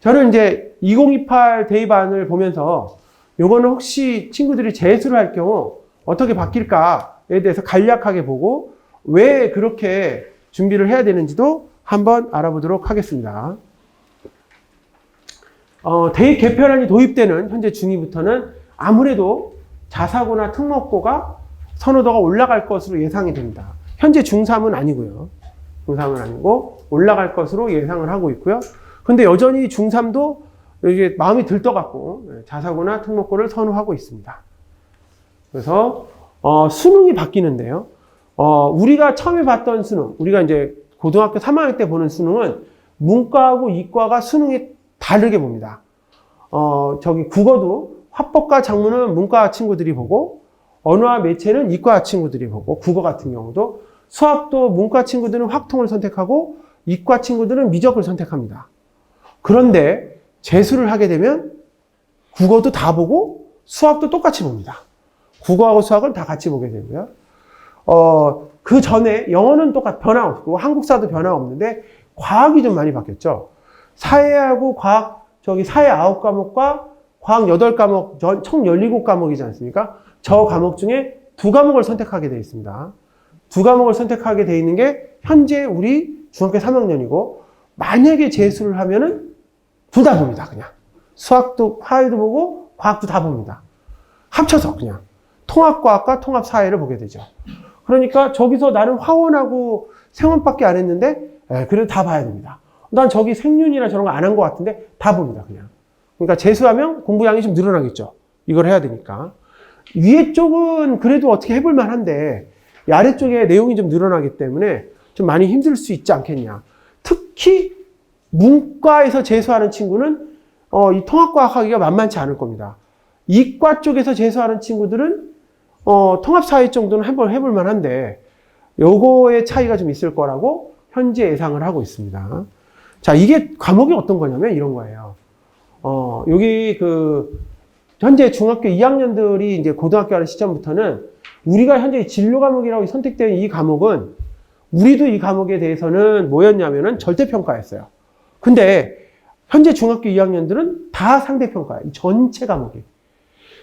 저는 이제 2028 대입안을 보면서 요거는 혹시 친구들이 재수를 할 경우 어떻게 바뀔까에 대해서 간략하게 보고 왜 그렇게 준비를 해야 되는지도 한번 알아보도록 하겠습니다. 대입 개편안이 도입되는 현재 중2부터는 아무래도 자사고나 특목고가 선호도가 올라갈 것으로 예상이 됩니다. 현재 중3은 아니고요. 중3은 아니고 올라갈 것으로 예상을 하고 있고요. 근데 여전히 중3도 이게 마음이 들떠갖고 자사고나 특목고를 선호하고 있습니다. 그래서 수능이 바뀌는데요. 우리가 처음에 봤던 수능, 우리가 이제 고등학교 3학년 때 보는 수능은 문과하고 이과가 수능이 다르게 봅니다. 저기 국어도 화법과 작문은 문과 친구들이 보고 언어와 매체는 이과 친구들이 보고 국어 같은 경우도 수학도 문과 친구들은 확통을 선택하고 이과 친구들은 미적을 선택합니다. 그런데 재수를 하게 되면 국어도 다 보고 수학도 똑같이 봅니다. 국어하고 수학은 다 같이 보게 되고요. 그 전에 영어는 변화 없고 한국사도 변화 없는데 과학이 좀 많이 바뀌었죠. 사회하고 과학, 사회 9과목과 과학 8과목, 총 17과목이지 않습니까? 저 과목 중에 2과목을 선택하게 되어 있습니다. 2과목을 선택하게 되어 있는 게 현재 우리 중학교 3학년이고 만약에 재수를 하면은 둘 다 봅니다. 그냥 수학도 사회도 보고 과학도 다 봅니다. 합쳐서 그냥 통합과학과 통합사회를 보게 되죠. 그러니까 저기서 나는 화원하고 생원밖에 안 했는데 그래도 다 봐야 됩니다. 난 저기 생윤이나 저런 거 안 한 것 같은데 다 봅니다. 그냥. 그러니까 재수하면 공부량이 좀 늘어나겠죠. 이걸 해야 되니까. 위에 쪽은 그래도 어떻게 해볼 만한데 이 아래쪽에 내용이 좀 늘어나기 때문에 좀 많이 힘들 수 있지 않겠냐. 특히 문과에서 재수하는 친구는 이 통합과학 하기가 만만치 않을 겁니다. 이과 쪽에서 재수하는 친구들은 통합사회 정도는 한번 해볼 만한데 요거의 차이가 좀 있을 거라고 현재 예상을 하고 있습니다. 자, 이게 과목이 어떤 거냐면 이런 거예요. 여기 현재 중학교 2학년들이 이제 고등학교 하는 시점부터는 우리가 현재 진로 과목이라고 선택된 이 과목은 우리도 이 과목에 대해서는 뭐였냐면은 절대평가였어요. 근데 현재 중학교 2학년들은 다 상대평가예요. 이 전체 과목이.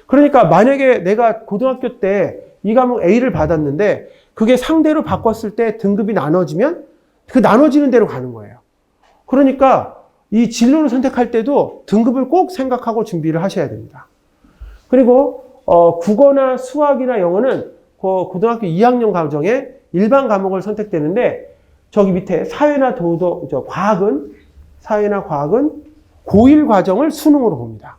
그러니까 만약에 내가 고등학교 때 이 과목 A를 받았는데 그게 상대로 바꿨을 때 등급이 나눠지면 그 나눠지는 대로 가는 거예요. 그러니까 이 진로를 선택할 때도 등급을 꼭 생각하고 준비를 하셔야 됩니다. 그리고 국어나 수학이나 영어는 고등학교 2학년 과정에 일반 과목을 선택되는데 저기 밑에 사회나 과학은 고1 과정을 수능으로 봅니다.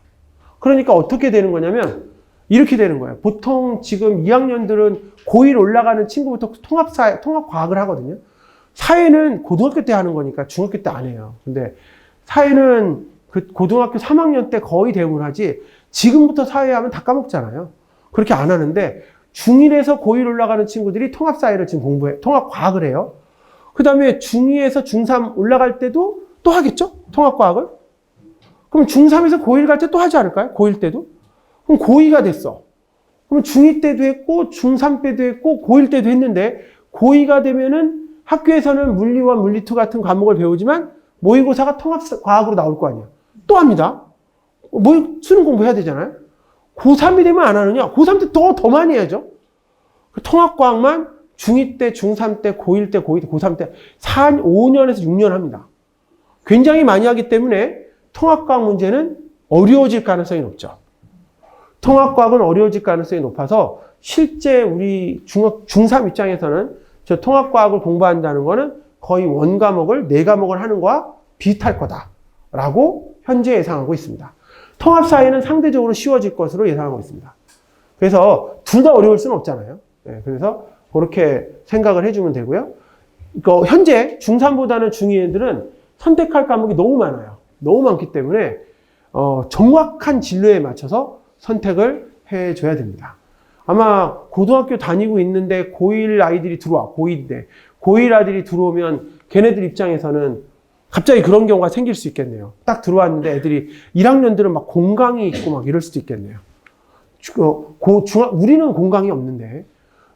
그러니까 어떻게 되는 거냐면 이렇게 되는 거예요. 보통 지금 2학년들은 고1 올라가는 친구부터 통합과학을 하거든요. 사회는 고등학교 때 하는 거니까 중학교 때 안 해요. 근데 사회는 고등학교 3학년 때 거의 대부분 하지 지금부터 사회하면 다 까먹잖아요. 그렇게 안 하는데 중1에서 고1 올라가는 친구들이 통합사회를 지금 통합과학을 해요. 그 다음에 중2에서 중3 올라갈 때도 또 하겠죠? 통합과학을? 그럼 중3에서 고1 갈 때 또 하지 않을까요? 고1 때도? 그럼 고2가 됐어. 그럼 중2 때도 했고, 중3 때도 했고, 고1 때도 했는데, 고2가 되면은 학교에서는 물리 1, 물리 2 같은 과목을 배우지만, 모의고사가 통합과학으로 나올 거 아니야. 또 합니다. 수능 공부해야 되잖아요. 고3이 되면 안 하느냐? 고3 때 더 많이 해야죠. 통합과학만 중2 때, 중3 때, 고1 때, 고2 때, 고3 때, 5년에서 6년 합니다. 굉장히 많이 하기 때문에 통합과학 문제는 어려워질 가능성이 높죠. 통합과학은 어려워질 가능성이 높아서 실제 우리 중3 입장에서는 저 통합과학을 공부한다는 거는 거의 원과목을 4과목을 하는 거와 비슷할 거다라고 현재 예상하고 있습니다. 통합사회는 상대적으로 쉬워질 것으로 예상하고 있습니다. 그래서 둘 다 어려울 수는 없잖아요. 그래서 그렇게 생각을 해주면 되고요. 현재 중3보다는 중2 애들은 선택할 과목이 너무 많아요. 너무 많기 때문에 정확한 진로에 맞춰서 선택을 해줘야 됩니다. 아마 고등학교 다니고 있는데 고1 아이들이 들어와. 고1인데 고1 아이들이 들어오면 걔네들 입장에서는 갑자기 그런 경우가 생길 수 있겠네요. 딱 들어왔는데 애들이 1학년들은 막 공강이 있고 막 이럴 수도 있겠네요. 우리는 공강이 없는데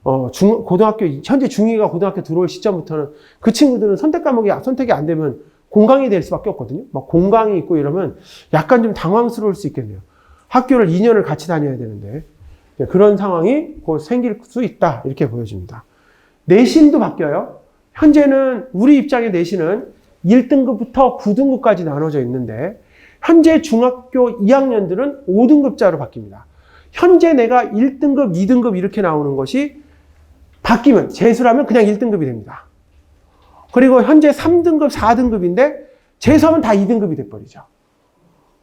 고등학교 현재 중2가 고등학교 들어올 시점부터는 그 친구들은 선택이 안 되면 공강이 될 수밖에 없거든요. 막 공강이 있고 이러면 약간 좀 당황스러울 수 있겠네요. 학교를 2년을 같이 다녀야 되는데 그런 상황이 곧 생길 수 있다 이렇게 보여집니다. 내신도 바뀌어요. 현재는 우리 입장의 내신은 1등급부터 9등급까지 나눠져 있는데 현재 중학교 2학년들은 5등급자로 바뀝니다. 현재 내가 1등급, 2등급 이렇게 나오는 것이 바뀌면 재수라면 그냥 1등급이 됩니다. 그리고 현재 3등급, 4등급인데 재수하면 다 2등급이 돼버리죠.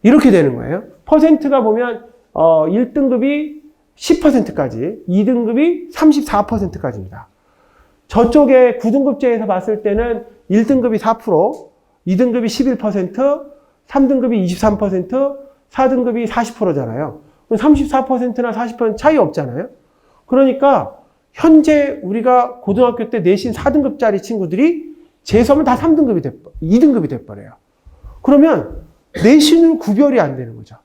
이렇게 되는 거예요. 퍼센트가 보면 1등급이 10%까지, 2등급이 34%까지입니다. 저쪽에 9등급제에서 봤을 때는 1등급이 4%, 2등급이 11%, 3등급이 23%, 4등급이 40%잖아요. 34%나 40% 차이 없잖아요. 그러니까 현재 우리가 고등학교 때 내신 4등급짜리 친구들이 재수하면 다 2등급이 돼버려요. 그러면 내신은 구별이 안 되는 거죠.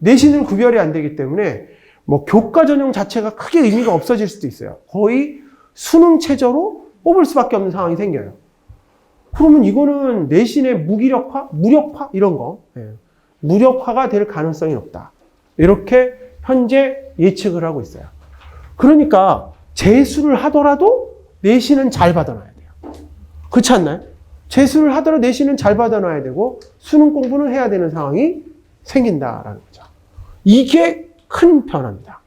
내신은 구별이 안 되기 때문에 뭐 교과 전형 자체가 크게 의미가 없어질 수도 있어요. 거의 수능 최저로 뽑을 수밖에 없는 상황이 생겨요. 그러면 이거는 내신의 무기력화, 무력화 이런 거, 무력화가 될 가능성이 높다. 이렇게 현재 예측을 하고 있어요. 그러니까 재수를 하더라도 내신은 잘 받아놔야 돼요. 그렇지 않나요? 재수를 하더라도 내신은 잘 받아놔야 되고 수능 공부는 해야 되는 상황이 생긴다라는 거죠. 이게 큰 변화입니다.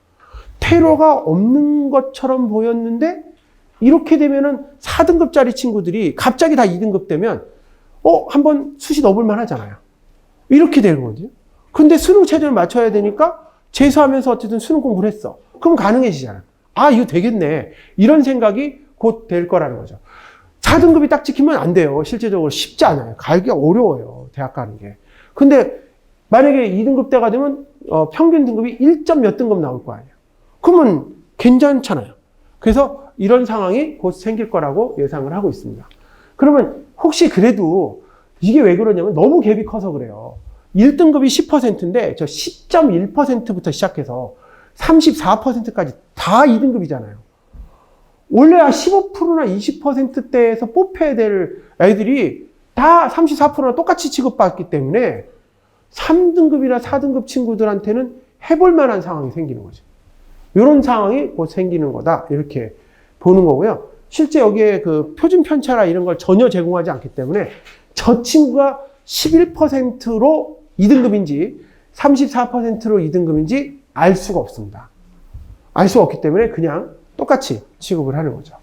테러가 없는 것처럼 보였는데 이렇게 되면은 4등급짜리 친구들이 갑자기 다 2등급 되면 한번 수시 넣어볼만 하잖아요. 이렇게 되는 거죠. 근데 수능 체제를 맞춰야 되니까 재수하면서 어쨌든 수능 공부를 했어. 그럼 가능해지잖아요. 아, 이거 되겠네. 이런 생각이 곧 될 거라는 거죠. 4등급이 딱 찍히면 안 돼요. 실제적으로 쉽지 않아요. 가기가 어려워요. 대학 가는 게. 근데 만약에 2등급 때가 되면 평균 등급이 1점 몇 등급 나올 거 아니에요. 그러면 괜찮잖아요. 그래서 이런 상황이 곧 생길 거라고 예상을 하고 있습니다. 그러면 혹시 그래도 이게 왜 그러냐면 너무 갭이 커서 그래요. 1등급이 10%인데 저 10.1%부터 시작해서 34%까지 다 2등급이잖아요. 원래 15%나 20%대에서 뽑혀야 될 애들이 다 34%나 똑같이 취급받기 때문에 3등급이나 4등급 친구들한테는 해볼 만한 상황이 생기는 거죠. 이런 상황이 곧 생기는 거다. 이렇게 보는 거고요. 실제 여기에 그 표준 편차나 이런 걸 전혀 제공하지 않기 때문에 저 친구가 11%로 2등급인지 34%로 2등급인지 알 수가 없습니다. 알 수가 없기 때문에 그냥 똑같이 취급을 하는 거죠.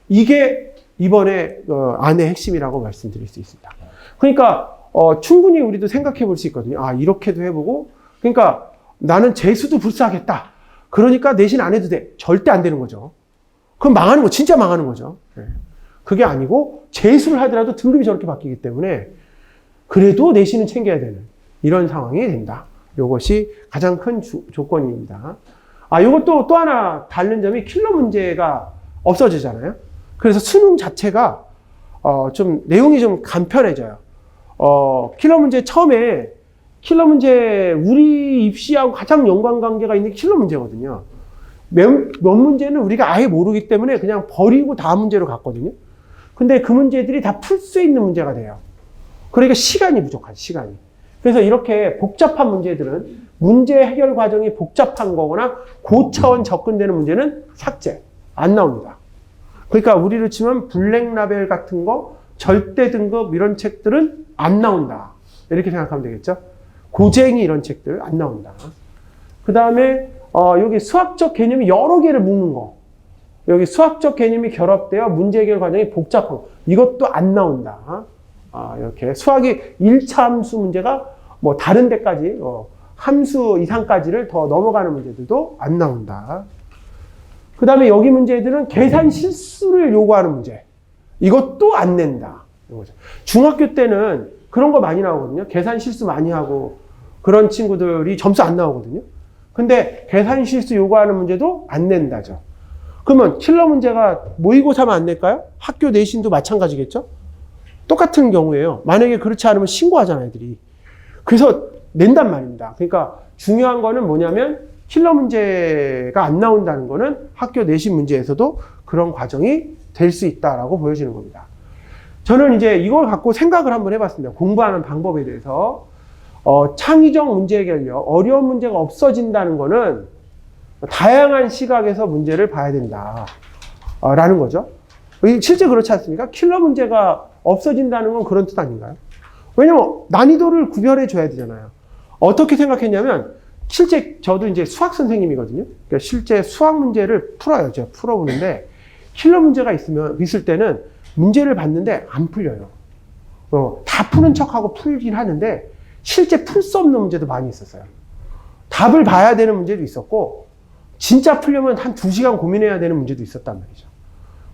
이게 이번에 안의 핵심이라고 말씀드릴 수 있습니다. 그러니까 충분히 우리도 생각해 볼 수 있거든요. 아, 이렇게도 해보고 그러니까 나는 재수도 불사하겠다. 그러니까 내신 안 해도 돼. 절대 안 되는 거죠. 그럼 망하는 거, 진짜 망하는 거죠. 그게 아니고 재수를 하더라도 등급이 저렇게 바뀌기 때문에 그래도 내신은 챙겨야 되는 이런 상황이 된다. 이것이 가장 큰 조건입니다. 아, 이것도 또 하나 다른 점이 킬러 문제가 없어지잖아요. 그래서 수능 자체가 좀 내용이 좀 간편해져요. 킬러 문제 처음에 킬러 문제 우리 입시하고 가장 연관관계가 있는 킬러 문제거든요. 몇 문제는 우리가 아예 모르기 때문에 그냥 버리고 다음 문제로 갔거든요. 근데 그 문제들이 다 풀 수 있는 문제가 돼요. 그러니까 시간이 부족하죠, 시간이. 그래서 이렇게 복잡한 문제들은 문제 해결 과정이 복잡한 거거나 고차원 접근되는 문제는 삭제, 안 나옵니다. 그러니까 우리로 치면 블랙라벨 같은 거, 절대 등급 이런 책들은 안 나온다. 이렇게 생각하면 되겠죠. 고쟁이 이런 책들 안 나온다. 그 다음에 여기 수학적 개념이 여러 개를 묶는 거. 여기 수학적 개념이 결합되어 문제 해결 과정이 복잡한 거. 이것도 안 나온다. 이렇게 수학이 1차 함수 문제가 뭐 다른 데까지 함수 이상까지를 더 넘어가는 문제들도 안 나온다. 그 다음에 여기 문제들은 계산 실수를 요구하는 문제. 이것도 안 낸다. 이거죠. 중학교 때는 그런 거 많이 나오거든요. 계산 실수 많이 하고 그런 친구들이 점수 안 나오거든요. 근데 계산 실수 요구하는 문제도 안 낸다죠. 그러면 킬러 문제가 모의고사만 안 낼까요? 학교 내신도 마찬가지겠죠? 똑같은 경우에요. 만약에 그렇지 않으면 신고하잖아요, 애들이. 그래서 낸단 말입니다. 그러니까 중요한 거는 뭐냐면 킬러 문제가 안 나온다는 거는 학교 내신 문제에서도 그런 과정이 될 수 있다라고 보여지는 겁니다. 저는 이제 이걸 갖고 생각을 한번 해봤습니다. 공부하는 방법에 대해서. 창의적 문제 해결력, 어려운 문제가 없어진다는 거는 다양한 시각에서 문제를 봐야 된다. 라는 거죠. 실제 그렇지 않습니까? 킬러 문제가 없어진다는 건 그런 뜻 아닌가요? 왜냐면 난이도를 구별해 줘야 되잖아요. 어떻게 생각했냐면 실제 저도 이제 수학 선생님이거든요. 그러니까 실제 수학 문제를 풀어요. 제가 풀어보는데 킬러 문제가 있을 때는 문제를 봤는데 안 풀려요. 다 푸는 척하고 풀긴 하는데 실제 풀 수 없는 문제도 많이 있었어요. 답을 봐야 되는 문제도 있었고 진짜 풀려면 한 2시간 고민해야 되는 문제도 있었단 말이죠.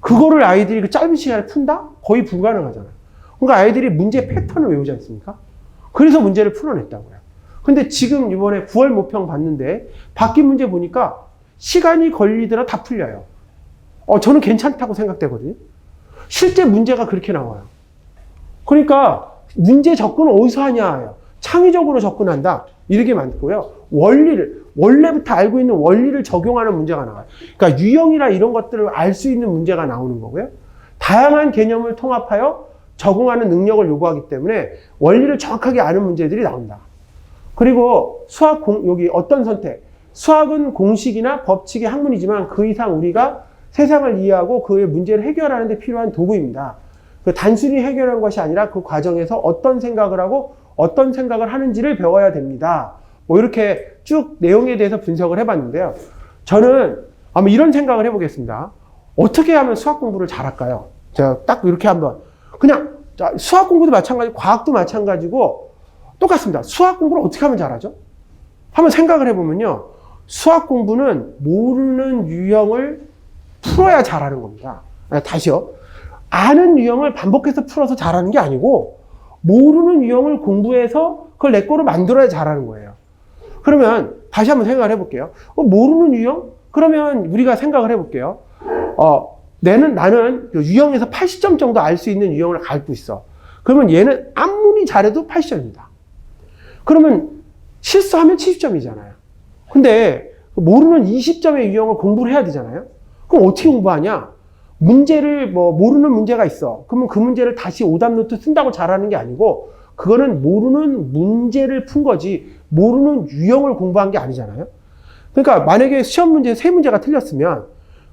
그거를 아이들이 그 짧은 시간에 푼다? 거의 불가능하잖아요. 그러니까 아이들이 문제 패턴을 외우지 않습니까? 그래서 문제를 풀어냈다고요. 근데 지금 이번에 9월 모평 봤는데 바뀐 문제 보니까 시간이 걸리더라 다 풀려요. 저는 괜찮다고 생각되거든요. 실제 문제가 그렇게 나와요. 그러니까 문제 접근을 어디서 하냐? 창의적으로 접근한다. 이렇게 많고요. 원래부터 알고 있는 원리를 적용하는 문제가 나와요. 그러니까 유형이나 이런 것들을 알 수 있는 문제가 나오는 거고요. 다양한 개념을 통합하여 적응하는 능력을 요구하기 때문에 원리를 정확하게 아는 문제들이 나온다. 그리고 여기 어떤 선택. 수학은 공식이나 법칙의 학문이지만 그 이상 우리가 세상을 이해하고 그의 문제를 해결하는 데 필요한 도구입니다. 단순히 해결하는 것이 아니라 그 과정에서 어떤 생각을 하고 어떤 생각을 하는지를 배워야 됩니다. 이렇게 쭉 내용에 대해서 분석을 해봤는데요. 저는 아마 이런 생각을 해보겠습니다. 어떻게 하면 수학 공부를 잘할까요? 제가 딱 이렇게 한번 그냥 수학 공부도 마찬가지고 과학도 마찬가지고 똑같습니다. 수학 공부를 어떻게 하면 잘하죠? 한번 생각을 해보면요. 수학 공부는 모르는 유형을 풀어야 잘하는 겁니다. 다시요. 아는 유형을 반복해서 풀어서 잘하는 게 아니고 모르는 유형을 공부해서 그걸 내 거로 만들어야 잘하는 거예요. 그러면 다시 한번 생각을 해볼게요. 모르는 유형? 그러면 우리가 생각을 해볼게요. 나는 유형에서 80점 정도 알 수 있는 유형을 갖고 있어. 그러면 얘는 아무리 잘해도 80점입니다. 그러면 실수하면 70점이잖아요. 근데 모르는 20점의 유형을 공부를 해야 되잖아요. 그럼 어떻게 공부하냐? 문제를 모르는 문제가 있어. 그러면 그 문제를 다시 오답 노트 쓴다고 잘하는 게 아니고 그거는 모르는 문제를 푼 거지 모르는 유형을 공부한 게 아니잖아요. 그러니까 만약에 시험 문제 3문제가 틀렸으면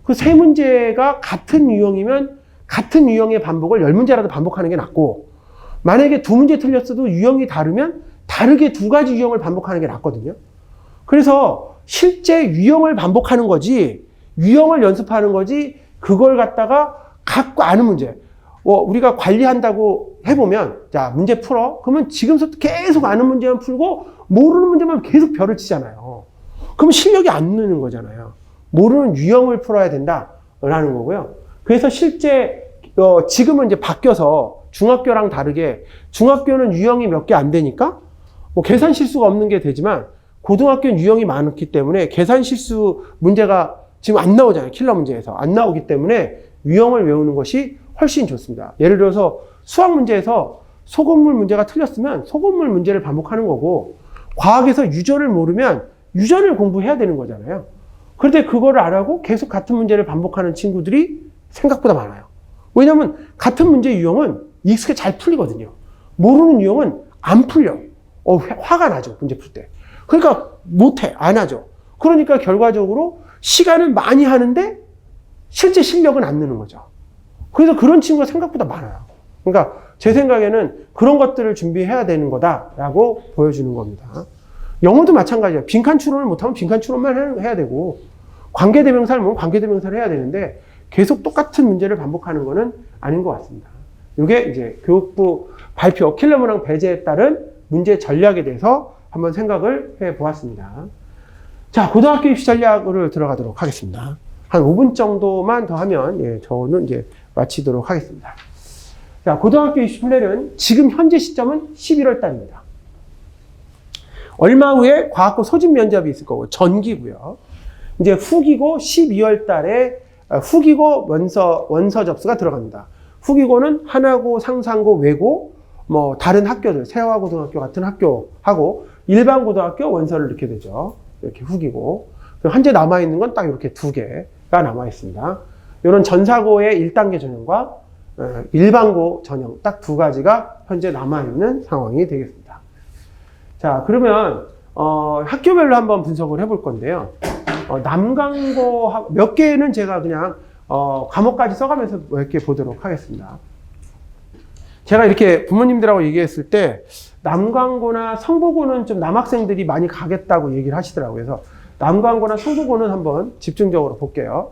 그 3문제가 같은 유형이면 같은 유형의 반복을 10문제라도 반복하는 게 낫고 만약에 2문제 틀렸어도 유형이 다르면 다르게 2가지 유형을 반복하는 게 낫거든요. 그래서 실제 유형을 반복하는 거지 유형을 연습하는 거지 그걸 갖다가 갖고 아는 문제. 우리가 관리한다고 해보면 자 문제 풀어. 그러면 지금부터 계속 아는 문제만 풀고 모르는 문제만 계속 별을 치잖아요. 그러면 실력이 안 느는 거잖아요. 모르는 유형을 풀어야 된다라는 거고요. 그래서 실제 지금은 이제 바뀌어서 중학교랑 다르게 중학교는 유형이 몇 개 안 되니까 계산 실수가 없는 게 되지만 고등학교는 유형이 많기 때문에 계산 실수 문제가 지금 안 나오잖아요. 킬러 문제에서. 안 나오기 때문에 유형을 외우는 것이 훨씬 좋습니다. 예를 들어서 수학 문제에서 소금물 문제가 틀렸으면 소금물 문제를 반복하는 거고 과학에서 유전을 모르면 유전을 공부해야 되는 거잖아요. 그런데 그거를 안 하고 계속 같은 문제를 반복하는 친구들이 생각보다 많아요. 왜냐하면 같은 문제 유형은 익숙하게 잘 풀리거든요. 모르는 유형은 안 풀려. 화가 나죠. 문제 풀 때. 그러니까 못해. 안 하죠. 그러니까 결과적으로 시간을 많이 하는데 실제 실력은 안 느는 거죠. 그래서 그런 친구가 생각보다 많아요. 그러니까 제 생각에는 그런 것들을 준비해야 되는 거다라고 보여주는 겁니다. 영어도 마찬가지예요. 빈칸 추론을 못하면 빈칸 추론만 해야 되고 관계대명사를 모르면 관계대명사를 해야 되는데 계속 똑같은 문제를 반복하는 거는 아닌 것 같습니다. 이게 이제 교육부 발표 킬러 문항 배제에 따른 문제 전략에 대해서 한번 생각을 해보았습니다. 자, 고등학교 입시 전략으로 들어가도록 하겠습니다. 한 5분 정도만 더 하면 저는 이제 마치도록 하겠습니다. 자, 고등학교 입시 플랜은 지금 현재 시점은 11월 달입니다. 얼마 후에 과학고 소집 면접이 있을 거고 전기고요. 이제 후기고 12월 달에 후기고 원서 접수가 들어갑니다. 후기고는 하나고, 상산고, 외고, 다른 학교들, 세화고등학교 같은 학교하고 일반 고등학교 원서를 넣게 되죠. 이렇게 후기고. 현재 남아있는 건 딱 이렇게 2개가 남아있습니다. 이런 전사고의 1단계 전형과 일반고 전형 딱 2가지가 현재 남아있는 상황이 되겠습니다. 자, 그러면 학교별로 한번 분석을 해볼 건데요. 남강고 몇 개는 제가 그냥 과목까지 써가면서 이렇게 보도록 하겠습니다. 제가 이렇게 부모님들하고 얘기했을 때 남강고나 성북고는 좀 남학생들이 많이 가겠다고 얘기를 하시더라고요. 그래서 남강고나 성북고는 한번 집중적으로 볼게요.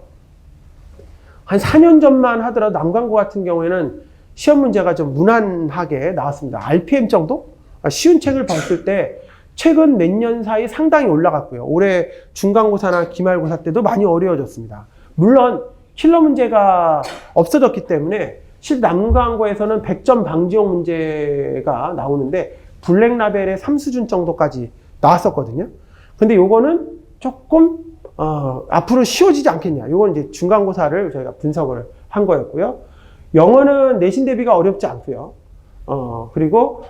한 4년 전만 하더라도 남강고 같은 경우에는 시험 문제가 좀 무난하게 나왔습니다. RPM 정도? 쉬운 책을 봤을 때 최근 몇 년 사이 상당히 올라갔고요. 올해 중간고사나 기말고사 때도 많이 어려워졌습니다. 물론 킬러 문제가 없어졌기 때문에 실 남강고에서는 100점 방지용 문제가 나오는데 블랙 라벨의 3수준 정도까지 나왔었거든요. 근데 요거는 조금 앞으로 쉬워지지 않겠냐. 요건 이제 중간고사를 저희가 분석을 한 거였고요. 영어는 내신 대비가 어렵지 않고요. 그리고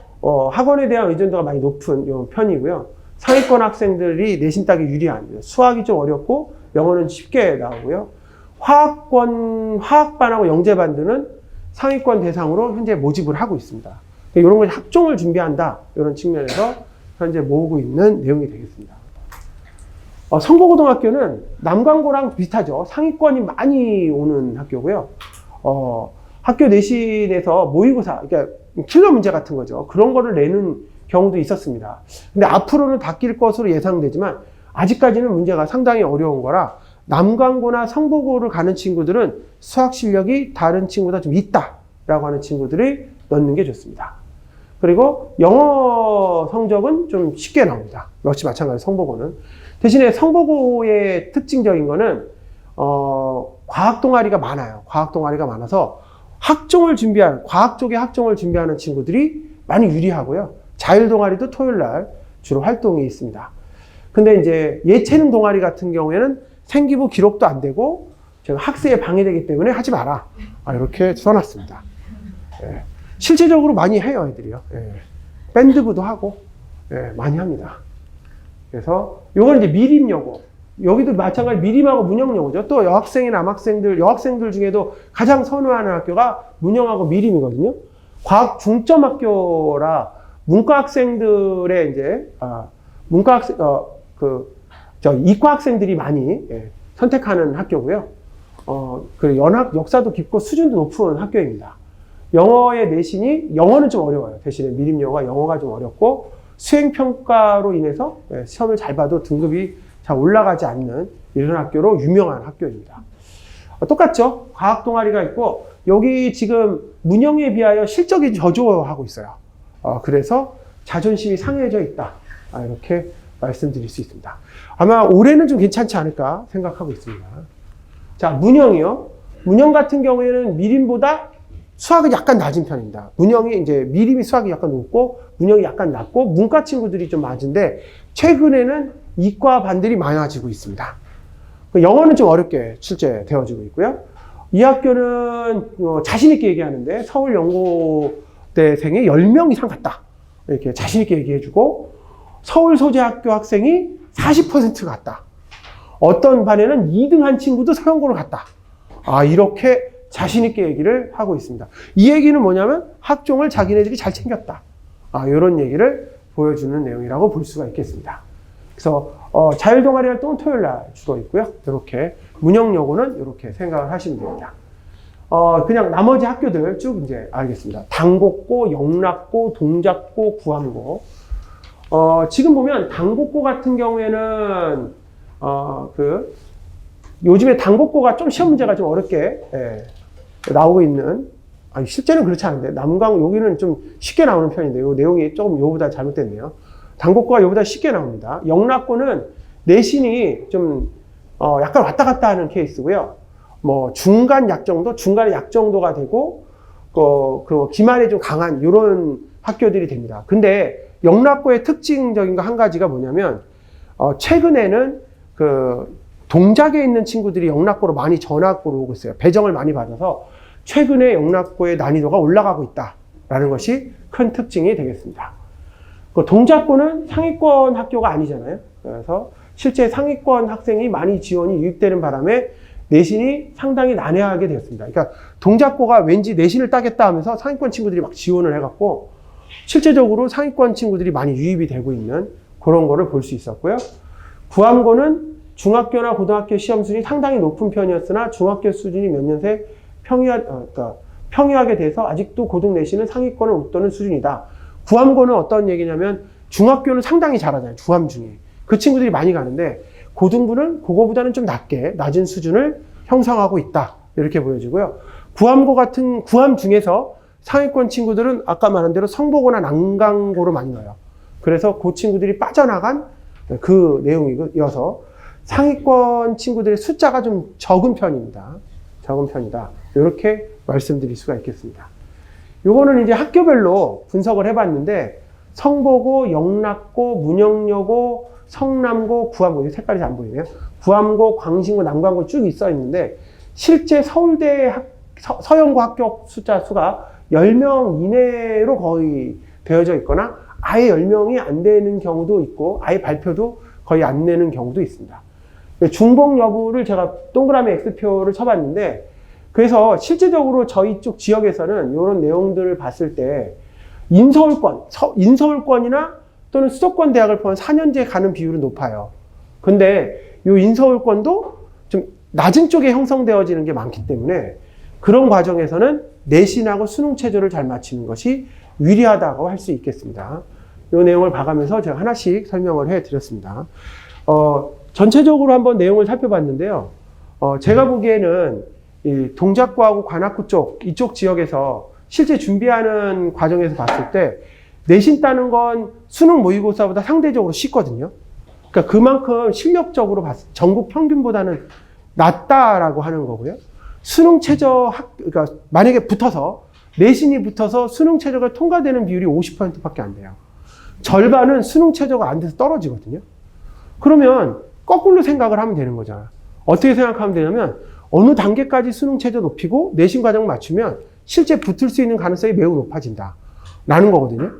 학원에 대한 의존도가 많이 높은 편이고요. 상위권 학생들이 내신 따기 유리한, 수학이 좀 어렵고 영어는 쉽게 나오고요. 화학반하고 영재반들은 상위권 대상으로 현재 모집을 하고 있습니다. 이런 걸 학종을 준비한다, 이런 측면에서 현재 모으고 있는 내용이 되겠습니다. 성보고등학교는 남강고랑 비슷하죠. 상위권이 많이 오는 학교고요. 학교 내신에서 모의고사, 그러니까 킬러 문제 같은 거죠. 그런 거를 내는 경우도 있었습니다. 근데 앞으로는 바뀔 것으로 예상되지만 아직까지는 문제가 상당히 어려운 거라 남강고나 성보고를 가는 친구들은 수학 실력이 다른 친구보다 좀 있다라고 하는 친구들이 넣는 게 좋습니다. 그리고 영어 성적은 좀 쉽게 나옵니다. 역시 마찬가지로 성보고는. 대신에 성보고의 특징적인 거는 과학 동아리가 많아요. 과학 동아리가 많아서 과학 쪽의 학종을 준비하는 친구들이 많이 유리하고요. 자율 동아리도 토요일 날 주로 활동이 있습니다. 근데 이제 예체능 동아리 같은 경우에는 생기부 기록도 안 되고 제가 학습에 방해되기 때문에 하지 마라. 이렇게 써놨습니다. 예. 실제적으로 많이 해요, 애들이요. 예. 밴드부도 하고, 예, 많이 합니다. 그래서 요건 이제 미림여고. 여기도 마찬가지 미림하고 문영여고죠. 또 여학생들 중에도 가장 선호하는 학교가 문영하고 미림이거든요. 과학 중점 학교라 문과 학생들의 이제 이과 학생들이 많이 선택하는 학교고요. 그 역사도 깊고 수준도 높은 학교입니다. 영어의 내신이 영어는 좀 어려워요. 대신에 미림여고가 영어가 좀 어렵고 수행평가로 인해서 시험을 잘 봐도 등급이 잘 올라가지 않는 이런 학교로 유명한 학교입니다. 똑같죠? 과학 동아리가 있고 여기 지금 문영에 비하여 실적이 저조하고 있어요. 그래서 자존심이 상해져 있다. 이렇게 말씀드릴 수 있습니다. 아마 올해는 좀 괜찮지 않을까 생각하고 있습니다. 자, 문영이요. 문영 같은 경우에는 미림보다 수학은 약간 낮은 편입니다. 미림이 수학이 약간 높고 문영이 약간 낮고 문과 친구들이 좀 낮은데 최근에는 이과 반들이 많아지고 있습니다. 영어는 좀 어렵게 출제되어지고 있고요. 이 학교는 자신 있게 얘기하는데 서울연고대생이 10명 이상 갔다. 이렇게 자신 있게 얘기해주고 서울소재학교 학생이 40%가 갔다. 어떤 반에는 2등 한 친구도 서영고를 갔다. 이렇게 자신 있게 얘기를 하고 있습니다. 이 얘기는 뭐냐면 학종을 자기네들이 잘 챙겼다. 이런 얘기를 보여주는 내용이라고 볼 수가 있겠습니다. 그래서 자율동아리 활동은 토요일 날 주로 있고요. 이렇게 문영여고는 이렇게 생각을 하시면 됩니다. 그냥 나머지 학교들 쭉 이제 알겠습니다. 당곡고, 영락고, 동작고, 구암고. 지금 보면 당곡고 같은 경우에는 요즘에 당곡고가 좀 시험 문제가 좀 어렵게 나오고 있는. 실제는 그렇지 않은데 여기는 좀 쉽게 나오는 편인데 요 내용이 조금 요보다 잘못됐네요. 당곡고가 요보다 쉽게 나옵니다. 영락고는 내신이 좀 약간 왔다 갔다 하는 케이스고요. 중간의 약 정도가 되고 그 기말에 좀 강한 이런 학교들이 됩니다. 근데 영락고의 특징적인 거 한 가지가 뭐냐면 최근에는 동작에 있는 친구들이 영락고로 많이 전학고로 오고 있어요. 배정을 많이 받아서 최근에 영락고의 난이도가 올라가고 있다라는 것이 큰 특징이 되겠습니다. 동작고는 상위권 학교가 아니잖아요. 그래서 실제 상위권 학생이 많이 지원이 유입되는 바람에 내신이 상당히 난해하게 되었습니다. 그러니까 동작고가 왠지 내신을 따겠다 하면서 상위권 친구들이 막 지원을 해갖고 실제적으로 상위권 친구들이 많이 유입이 되고 있는 그런 거를 볼 수 있었고요. 구암고는 중학교나 고등학교 시험 수준이 상당히 높은 편이었으나 중학교 수준이 몇 년 새 평이하게 돼서 아직도 고등 내신은 상위권을 웃도는 수준이다. 구암고는 어떤 얘기냐면 중학교는 상당히 잘하잖아요. 구암 중에. 그 친구들이 많이 가는데 고등부는 그거보다는 좀 낮은 수준을 형성하고 있다. 이렇게 보여지고요. 구암고 같은 구암 중에서 상위권 친구들은 아까 말한 대로 성보고나 난강고로 많이 넣어요. 그래서 그 친구들이 빠져나간 그 내용이어서 상위권 친구들의 숫자가 좀 적은 편입니다. 적은 편이다. 이렇게 말씀드릴 수가 있겠습니다. 요거는 이제 학교별로 분석을 해봤는데 성보고, 영락고, 문영여고, 성남고, 구암고, 이 색깔이 잘 안 보이네요. 구암고, 광신고, 남광고 쭉 있어 있는데 실제 서울대 서영고 합격 숫자 수가 10명 이내로 거의 되어져 있거나 아예 10명이 안 되는 경우도 있고 아예 발표도 거의 안 내는 경우도 있습니다. 중복 여부를 제가 동그라미 X표를 쳐봤는데 그래서 실제적으로 저희 쪽 지역에서는 이런 내용들을 봤을 때 인서울권이나 또는 수도권 대학을 포함한 4년제 가는 비율은 높아요. 근데 이 인서울권도 좀 낮은 쪽에 형성되어지는 게 많기 때문에 그런 과정에서는 내신하고 수능 체제를 잘 맞추는 것이 유리하다고 할 수 있겠습니다. 이 내용을 봐가면서 제가 하나씩 설명을 해드렸습니다. 전체적으로 한번 내용을 살펴봤는데요. 제가 보기에는 이 동작구하고 관악구 쪽, 이쪽 지역에서 실제 준비하는 과정에서 봤을 때 내신 따는 건 수능 모의고사보다 상대적으로 쉽거든요. 그러니까 그만큼 실력적으로 전국 평균보다는 낫다라고 하는 거고요. 수능 최저 그러니까 만약에 붙어서 내신이 붙어서 수능 최저가 통과되는 비율이 50%밖에 안 돼요. 절반은 수능 최저가 안 돼서 떨어지거든요. 그러면 거꾸로 생각을 하면 되는 거잖아. 어떻게 생각하면 되냐면 어느 단계까지 수능 최저 높이고 내신 과정 맞추면 실제 붙을 수 있는 가능성이 매우 높아진다. 라는 거거든요.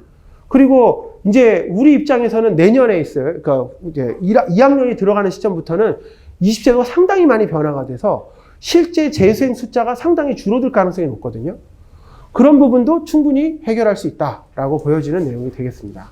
그리고 이제 우리 입장에서는 내년에 있어요. 그러니까 이제 2학년이 들어가는 시점부터는 20제도가 상당히 많이 변화가 돼서 실제 재수생 숫자가 상당히 줄어들 가능성이 높거든요. 그런 부분도 충분히 해결할 수 있다라고 보여지는 내용이 되겠습니다.